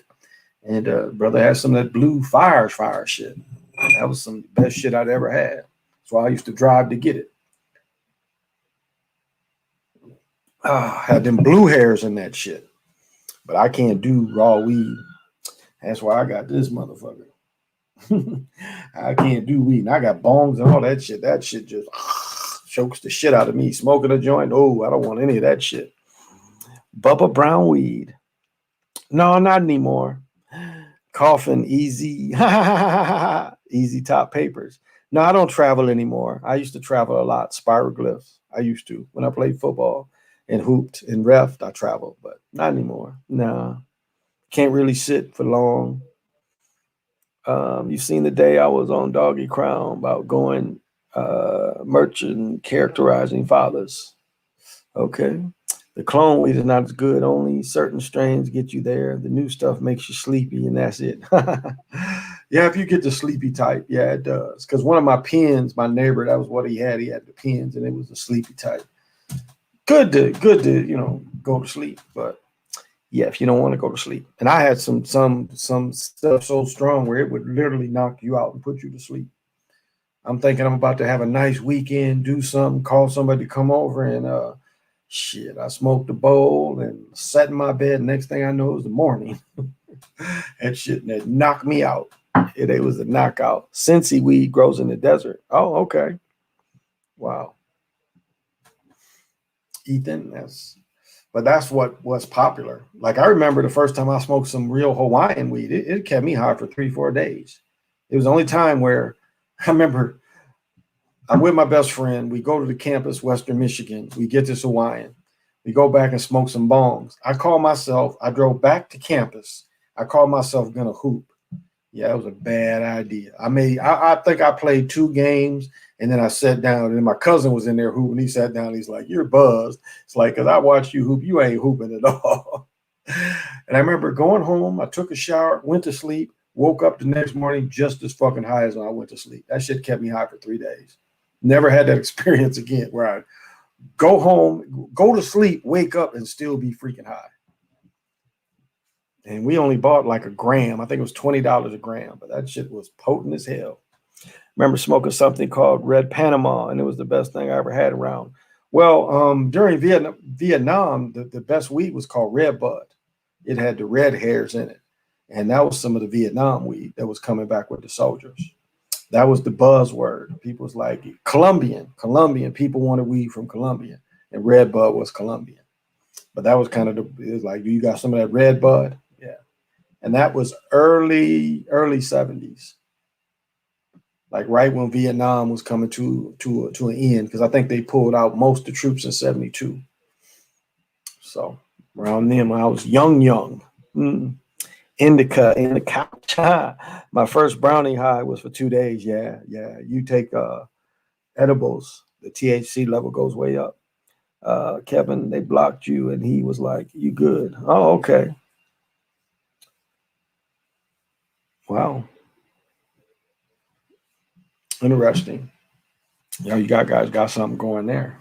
And brother had some of that blue fire shit. That was some best shit I'd ever had. That's why I used to drive to get it. Had them blue hairs in that shit. But I can't do raw weed. That's why I got this motherfucker. I can't do weed. And I got bongs and all that shit. That shit just chokes the shit out of me. Smoking a joint. Oh, I don't want any of that shit. Bubba Brown weed. No, not anymore. Coughing easy. Easy top papers. No, I don't travel anymore. I used to travel a lot. Spiroglyphs. I used to. When I played football and hooped and refed, I traveled, but not anymore. No. Can't really sit for long. You've seen the day I was on Doggy Crown about going merchant characterizing fathers. Okay. The clone weed is not as good. Only certain strains get you there. The new stuff makes you sleepy, and that's it. Yeah, if you get the sleepy type, yeah, it does. Because one of my pens, my neighbor, that was what he had. He had the pens, and it was the sleepy type. Good to go to sleep, but yeah, if you don't want to go to sleep. And I had some stuff so strong where it would literally knock you out and put you to sleep. I'm thinking I'm about to have a nice weekend, do something, call somebody to come over, and shit, I smoked a bowl and sat in my bed. Next thing I know is the morning. That shit that knocked me out. It was a knockout. Cincy weed grows in the desert. Oh, okay. Wow. Ethan, that's what was popular. Like I remember the first time I smoked some real Hawaiian weed, it kept me high for 3-4 days. It was the only time where I remember I'm with my best friend. We go to the campus, Western Michigan. We get this Hawaiian. We go back and smoke some bongs. I drove back to campus. I called myself gonna hoop. Yeah, it was a bad idea. I think I played 2 games and then I sat down and my cousin was in there hooping. He sat down. He's like, "You're buzzed." It's like, "Cause I watched you hoop. You ain't hooping at all." And I remember going home. I took a shower, went to sleep, woke up the next morning just as fucking high as when I went to sleep. That shit kept me high for 3 days. Never had that experience again where I go home, go to sleep, wake up, and still be freaking high. And we only bought like a gram. I think it was $20 a gram, but that shit was potent as hell. Remember smoking something called Red Panama, and it was the best thing I ever had around. Well, during Vietnam, the best weed was called Red Bud. It had the red hairs in it. And that was some of the Vietnam weed that was coming back with the soldiers. That was the buzzword. People was like, Colombian. People wanted weed from Colombia. And Red Bud was Colombian. But that was kind of it was like, do you got some of that Red Bud? Yeah. And that was early 70s. Like right when Vietnam was coming to an end, because I think they pulled out most of the troops in 72. So around then, when I was young. Indica in the couch. My first brownie high was for 2 days. Yeah. You take edibles, the THC level goes way up. Kevin, they blocked you, and he was like, "You good?" Oh, okay. Wow. Interesting. You guys got something going there.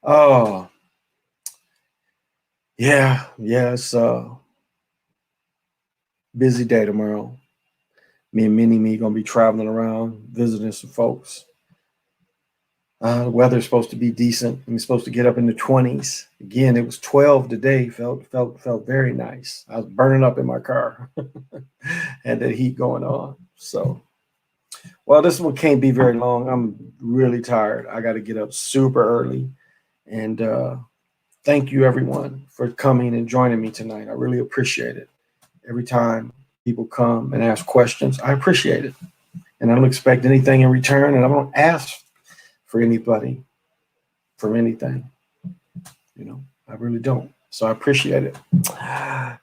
Oh, yeah. It's busy day tomorrow. Me and Mini-Me gonna be traveling around, visiting some folks. The weather's supposed to be decent. I'm supposed to get up in the 20s. Again, it was 12 today. Felt very nice. I was burning up in my car. Had that heat going on. So, well, this one can't be very long. I'm really tired. I got to get up super early. And thank you, everyone, for coming and joining me tonight. I really appreciate it. Every time people come and ask questions, I appreciate it. And I don't expect anything in return. And I don't ask for anybody from anything. I really don't. So I appreciate it.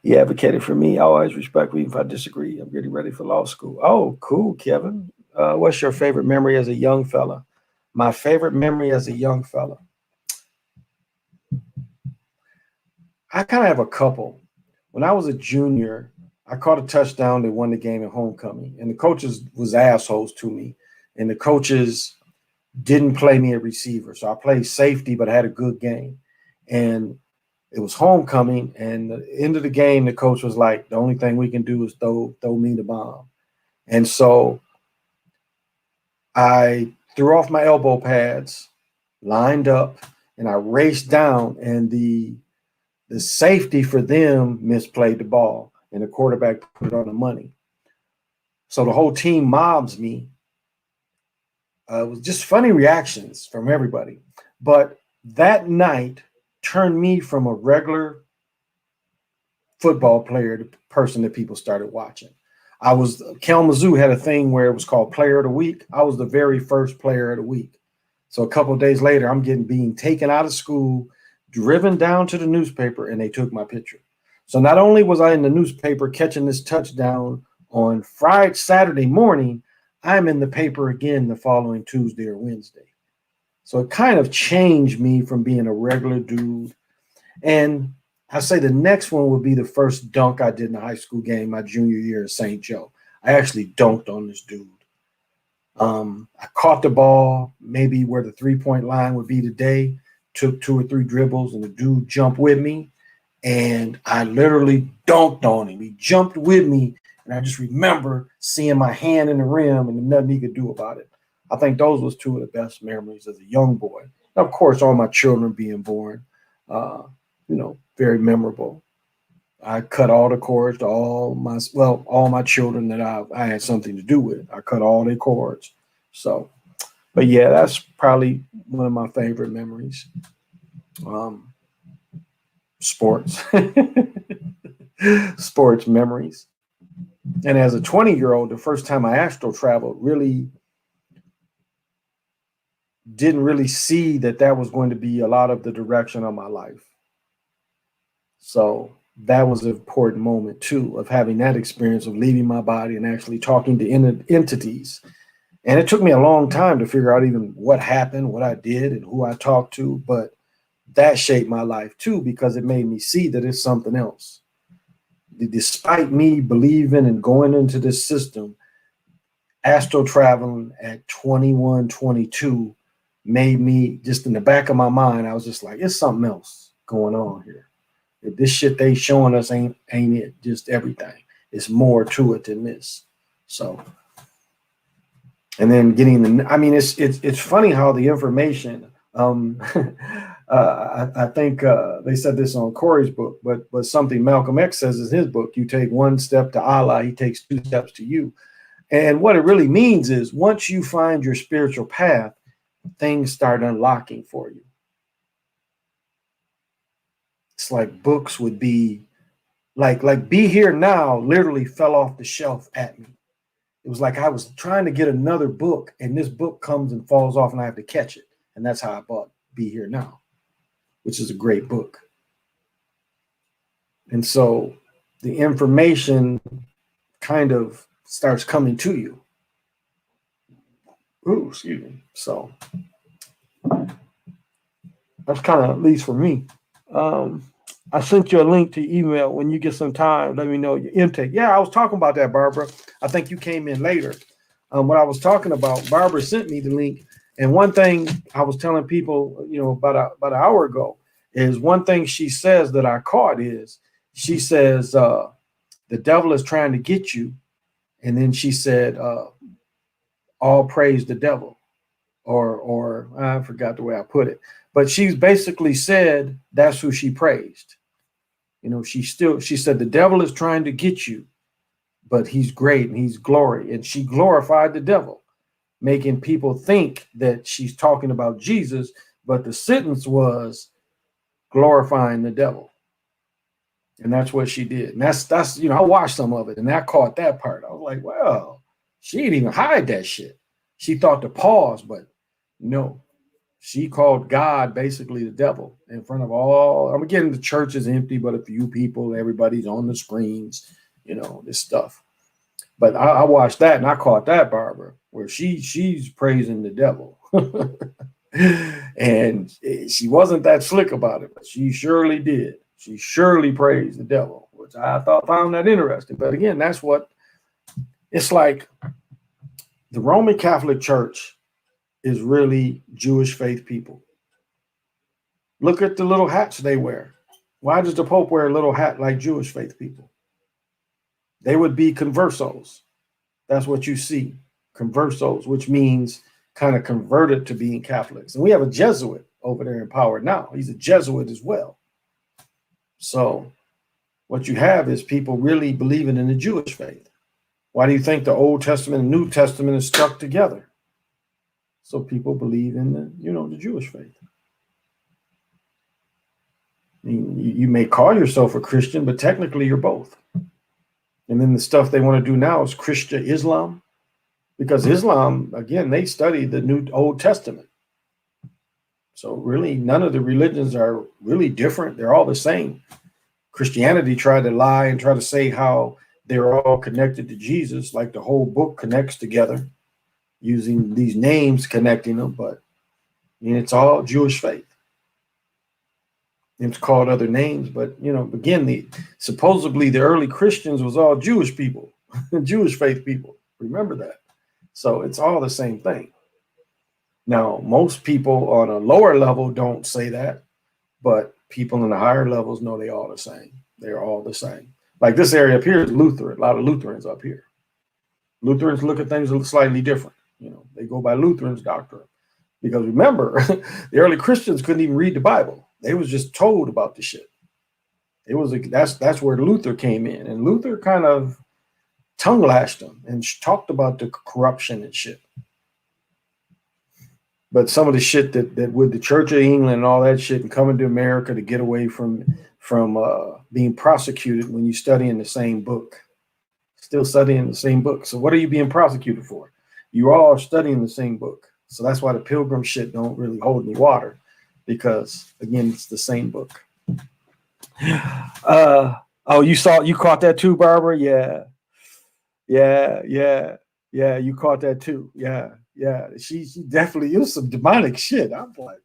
You advocated for me. I always respect me if I disagree. I'm getting ready for law school. Oh, cool, Kevin. What's your favorite memory as a young fella? My favorite memory as a young fella. I kind of have a couple. When I was a junior, I caught a touchdown that won the game at homecoming. And the coaches was assholes to me. And the coaches didn't play me at receiver. So I played safety, but I had a good game. And it was homecoming. And at the end of the game, the coach was like, the only thing we can do is throw me the bomb. And so I threw off my elbow pads, lined up, and I raced down. And the safety for them misplayed the ball. And the quarterback put it on the money. So the whole team mobs me. It was just funny reactions from everybody. But that night turned me from a regular football player to person that people started watching. Kalamazoo had a thing where it was called Player of the Week. I was the very first Player of the Week. So a couple of days later, I'm being taken out of school, driven down to the newspaper, and they took my picture. So not only was I in the newspaper catching this touchdown on Saturday morning, I'm in the paper again the following Tuesday or Wednesday. So it kind of changed me from being a regular dude. And I say the next one would be the first dunk I did in a high school game my junior year at St. Joe. I actually dunked on this dude. I caught the ball maybe where the 3-point line would be today, took 2 or 3 dribbles, and the dude jumped with me. And I literally dunked on him. He jumped with me. And I just remember seeing my hand in the rim and nothing he could do about it. I think those was 2 of the best memories as a young boy. And of course, all my children being born, very memorable. I cut all the cords to all my children that I had something to do with. I cut all their cords. So, but yeah, that's probably one of my favorite memories. Sports, sports memories. And as a 20-year-old, the first time I astral traveled, really didn't really see that was going to be a lot of the direction of my life. So that was an important moment too, of having that experience of leaving my body and actually talking to entities. And it took me a long time to figure out even what happened, what I did, and who I talked to. But that shaped my life too, because it made me see that it's something else. Despite me believing and going into this system, astral traveling at 21, 22 made me, just in the back of my mind, I was just like, it's something else going on here. This shit they showing us ain't it, just everything. It's more to it than this. So, and then it's funny how the information, I think they said this on Corey's book, but something Malcolm X says in his book, you take one step to Allah, he takes 2 steps to you. And what it really means is once you find your spiritual path, things start unlocking for you. It's like books would be like Be Here Now literally fell off the shelf at me. It was like I was trying to get another book and this book comes and falls off and I have to catch it. And that's how I bought Be Here Now, which is a great book. And so the information kind of starts coming to you. Ooh, excuse me. So that's kind of, at least for me. I sent you a link to email. When you get some time, let me know your intake. Yeah, I was talking about that, Barbara. I think you came in later. What I was talking about, Barbara sent me the link. And one thing I was telling people, about an hour ago, is one thing she says that I caught is she says, the devil is trying to get you. And then she said, all praise the devil, or I forgot the way I put it, but she's basically said that's who she praised. She said the devil is trying to get you, but he's great and he's glory. And she glorified the devil, making people think that she's talking about Jesus, but the sentence was glorifying the devil. And that's what she did. And that's I watched some of it and I caught that part. I was like, well, she didn't even hide that shit. She thought to pause, but no, she called God basically the devil in front of all. I'm getting the church is empty, but a few people, everybody's on the screens, this stuff. But I watched that and I caught that, Barbara, where she's praising the devil. And she wasn't that slick about it, but she surely did. She surely praised the devil, which I found that interesting. But again, that's what it's like. The Roman Catholic Church is really Jewish faith people. Look at the little hats they wear. Why does the Pope wear a little hat like Jewish faith people? They would be conversos. That's what you see, conversos, which means kind of converted to being Catholics. And we have a Jesuit over there in power now. He's a Jesuit as well. So what you have is people really believing in the Jewish faith. Why do you think the Old Testament and New Testament is stuck together? So people believe in the Jewish faith. I mean, you may call yourself a Christian, but technically you're both. And then the stuff they want to do now is Christian Islam, because Islam, again, they study the Old Testament. So really, none of the religions are really different. They're all the same. Christianity tried to lie and try to say how they're all connected to Jesus, like the whole book connects together, using these names connecting them. But it's all Jewish faith. It's called other names, but again, supposedly the early Christians was all Jewish people, Jewish faith people. Remember that. So it's all the same thing. Now, most people on a lower level don't say that, but people in the higher levels know they all the same. They're all the same. Like this area up here is Lutheran. A lot of Lutherans up here. Lutherans look at things slightly different. They go by Lutherans' doctrine. Because remember, the early Christians couldn't even read the Bible. They was just told about the shit. It was that's where Luther came in, and Luther kind of tongue lashed him and talked about the corruption and shit. But some of the shit that with the Church of England and all that shit, and coming to America to get away from being prosecuted when you study in the same book, still studying the same book. So what are you being prosecuted for? You all are studying the same book. So that's why the Pilgrim shit don't really hold any water, because again, it's the same book. Oh, you caught that too, Barbara? Yeah. You caught that too. Yeah. She definitely used some demonic shit. I'm like,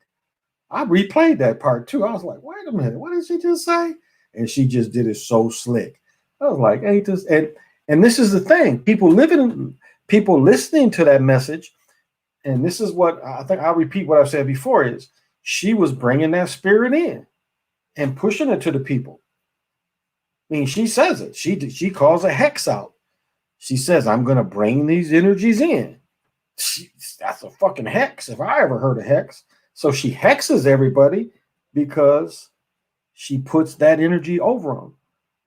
I replayed that part too. I was like, wait a minute, what did she just say? And she just did it so slick. I was like, ain't this? And this is the thing. People listening to that message, and this is what I think I'll repeat what I've said before, is she was bringing that spirit in and pushing it to the people. I mean, she says it. She calls a hex out. She says, I'm going to bring these energies in. That's a fucking hex, if I ever heard of hex. So she hexes everybody because she puts that energy over them.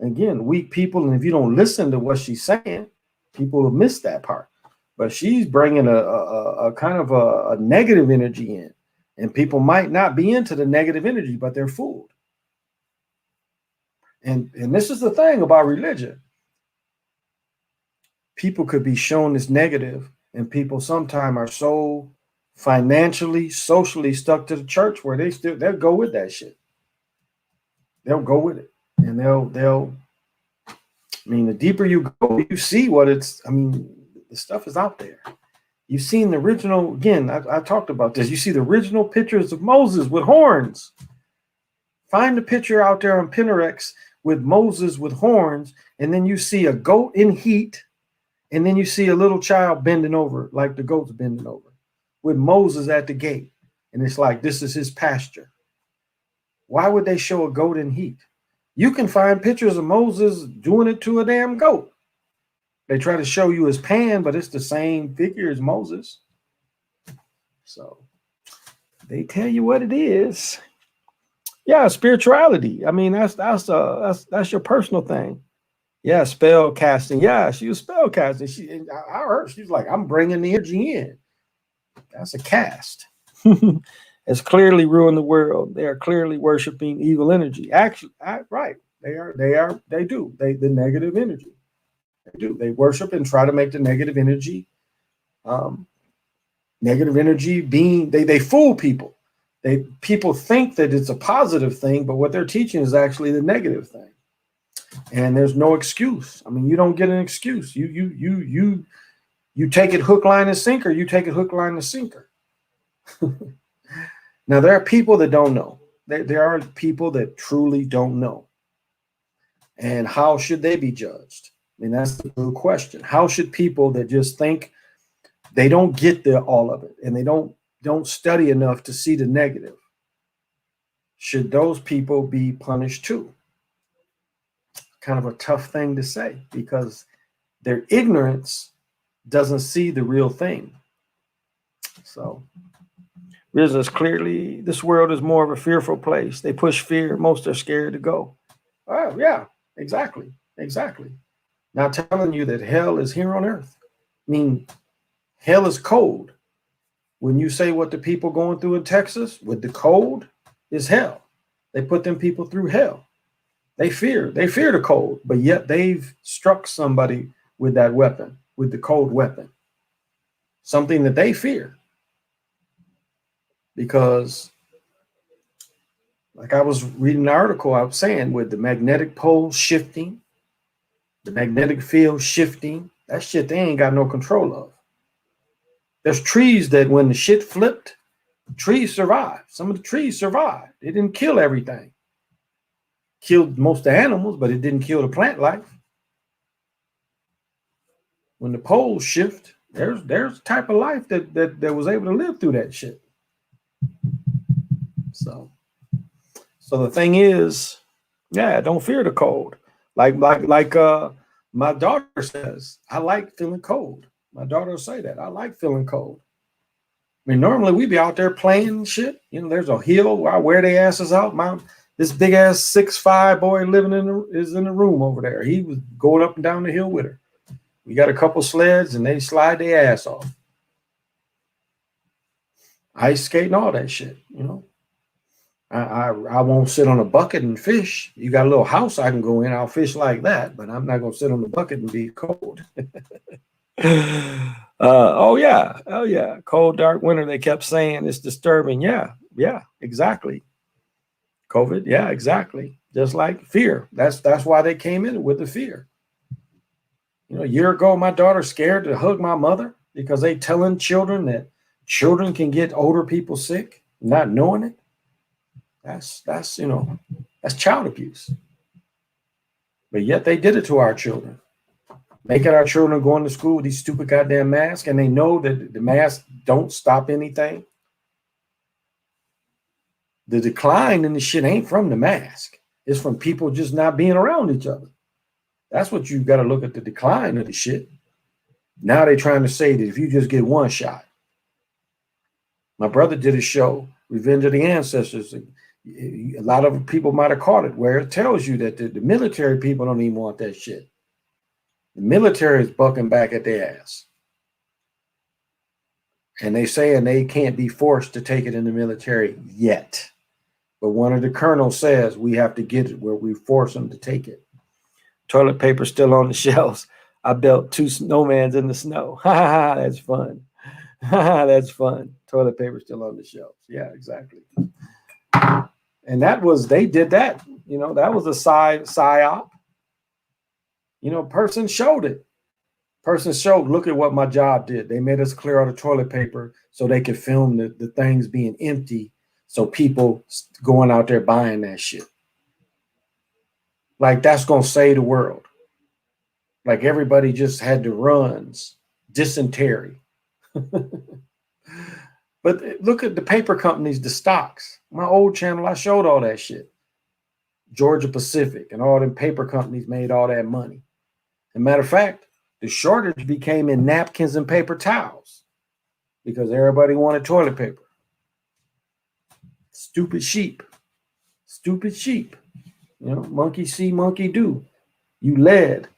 Again, weak people, and if you don't listen to what she's saying, people will miss that part. But she's bringing a kind of a negative energy in, and people might not be into the negative energy, but they're fooled. And this is the thing about religion. People could be shown as negative, and people sometimes are so financially, socially stuck to the church where they'll go with that shit. They'll go with it, and they'll. I mean, the deeper you go, you see what it's. I mean, the stuff is out there. You've seen the original. Again, I talked about this. You see the original pictures of Moses with horns. Find the picture out there on Pinterest with Moses with horns, and then you see a goat in heat. And then you see a little child bending over, like the goat's bending over, with Moses at the gate. And it's like, this is his pasture. Why would they show a goat in heat? You can find pictures of Moses doing it to a damn goat. They try to show you his pan, but it's the same figure as Moses. So they tell you what it is. Yeah, spirituality. I mean, that's your personal thing. Yeah, spell casting. Yeah, she was spell casting. I heard she's like, I'm bringing the energy in. That's a cast. It's clearly ruined the world. They are clearly worshiping evil energy. Actually, right. They do. The negative energy. They do. They worship and try to make the negative energy being, they fool people. People think that it's a positive thing, but what they're teaching is actually the negative thing. And there's no excuse. I mean, you don't get an excuse. You take it hook, line, and sinker. You take it hook, line, and sinker. Now, there are people that don't know. There are people that truly don't know. And how should they be judged? I mean, that's the real question. How should people that just think they don't get all of it, and they don't study enough to see the negative, should those people be punished too? Kind of a tough thing to say, because their ignorance doesn't see the real thing. So business, clearly this world is more of a fearful place. They push fear. Most are scared to go. Oh yeah, exactly. Now telling you that hell is here on earth. I mean, hell is cold. When you say what the people going through in Texas with the cold is hell. They put them people through hell. They fear the cold, but yet they've struck somebody with that weapon, with the cold weapon, something that they fear. Because, like I was reading an article, I was saying, with the magnetic pole shifting, the magnetic field shifting, that shit they ain't got no control of. There's trees that when the shit flipped, trees survived. Some of the trees survived. It didn't kill everything. Killed most of the animals, but it didn't kill the plant life. When the poles shift, there's a type of life that was able to live through that shit. So the thing is, yeah, don't fear the cold. Like my daughter says, I like feeling cold. My daughter will say that. I like feeling cold. I mean, normally we be out there playing shit. You know, there's a hill where I wear their asses out. This big ass 6'5" boy living is in the room over there. He was going up and down the hill with her. We got a couple sleds and they slide their ass off. Ice skating, all that shit, you know. I won't sit on a bucket and fish. You got a little house I can go in, I'll fish like that, but I'm not gonna sit on the bucket and be cold. Oh yeah. Cold, dark winter. They kept saying it's disturbing. Yeah, exactly. COVID, yeah, exactly. Just like fear. That's why they came in with the fear. You know, a year ago, my daughter scared to hug my mother because they telling children that children can get older people sick, not knowing it. That's child abuse. But yet they did it to our children. Making our children go into school with these stupid goddamn masks, and they know that the masks don't stop anything. The decline in the shit ain't from the mask. It's from people just not being around each other. That's what you got to look at, the decline of the shit. Now they're trying to say that if you just get one shot. My brother did a show, Revenge of the Ancestors. A lot of people might have caught it, where it tells you that the military people don't even want that shit. The military is bucking back at their ass. And they saying they can't be forced to take it in the military yet. But one of the colonels says we have to get it where we force them to take it. Toilet paper still on the shelves. I built 2 snowmans in the snow. Ha ha ha, that's fun. Ha ha, that's fun. Toilet paper still on the shelves. Yeah, exactly. And they did that. You know, that was a psyop. You know, person showed it. Person showed, look at what my job did. They made us clear out the toilet paper so they could film the things being empty, so people going out there buying that shit. Like, that's going to save the world. Like, everybody just had the runs, dysentery. But look at the paper companies, the stocks. My old channel, I showed all that shit. Georgia Pacific and all them paper companies made all that money. As a matter of fact, the shortage became in napkins and paper towels because everybody wanted toilet paper. Stupid sheep. Stupid sheep. You know, monkey see, monkey do. You led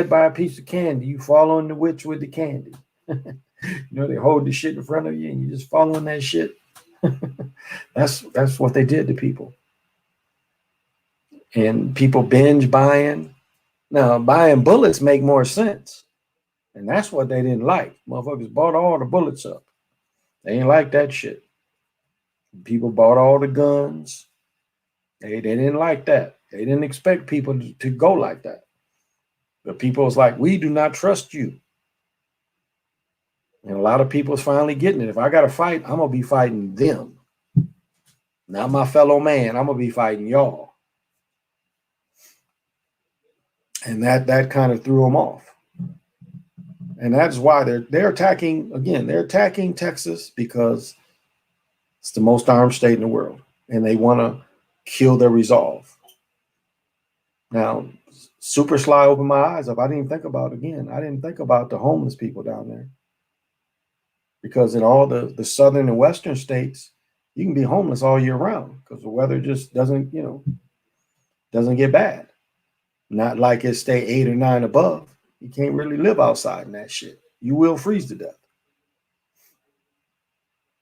by a piece of candy. You follow the witch with the candy. You know, they hold the shit in front of you and you just following that shit. That's what they did to people. And people binge buying. Now, buying bullets make more sense. And that's what they didn't like. Motherfuckers bought all the bullets up. They ain't like that shit. People bought all the guns. They didn't like that. They didn't expect people to go like that. But people was like, we do not trust you. And a lot of people's finally getting it. If I got to fight, I'm going to be fighting them. Not my fellow man. I'm going to be fighting y'all. And that kind of threw them off. And that's why they're attacking, again, they're attacking Texas because it's the most armed state in the world. And they want to kill their resolve. Now, Super Sly opened my eyes up. I didn't think about the homeless people down there. Because in all the southern and western states, you can be homeless all year round because the weather just doesn't get bad. Not like it stay 8 or 9 above. You can't really live outside in that shit. You will freeze to death.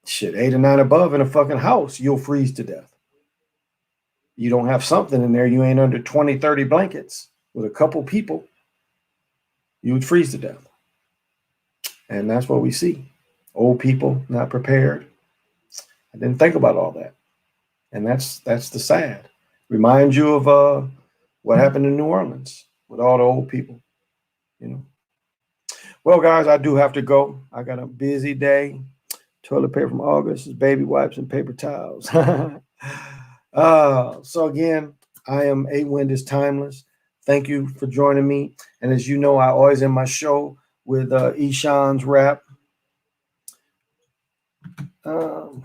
Shit, 8 or 9 above in a fucking house, you'll freeze to death. You don't have something in there, you ain't under 20, 30 blankets with a couple people, you would freeze to death. And that's what we see. Old people not prepared. I didn't think about all that. And that's the sad. Remind you of what happened in New Orleans with all the old people, you know. Well, guys, I do have to go. I got a busy day. Toilet paper from August, baby wipes and paper towels. So again, I am A Wind is Timeless. Thank you for joining me. And as you know, I always end my show with Eshawn's rap. So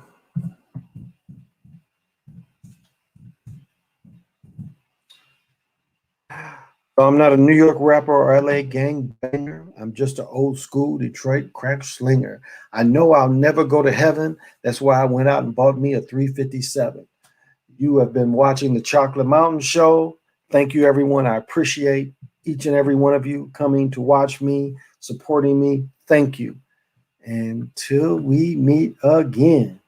I'm not a New York rapper or LA gang banger. I'm just an old school Detroit crack slinger. I know I'll never go to heaven. That's why I went out and bought me a 357. You have been watching the Chocolate Mountain Show. Thank you, everyone. I appreciate each and every one of you coming to watch me, supporting me. Thank you. Until we meet again.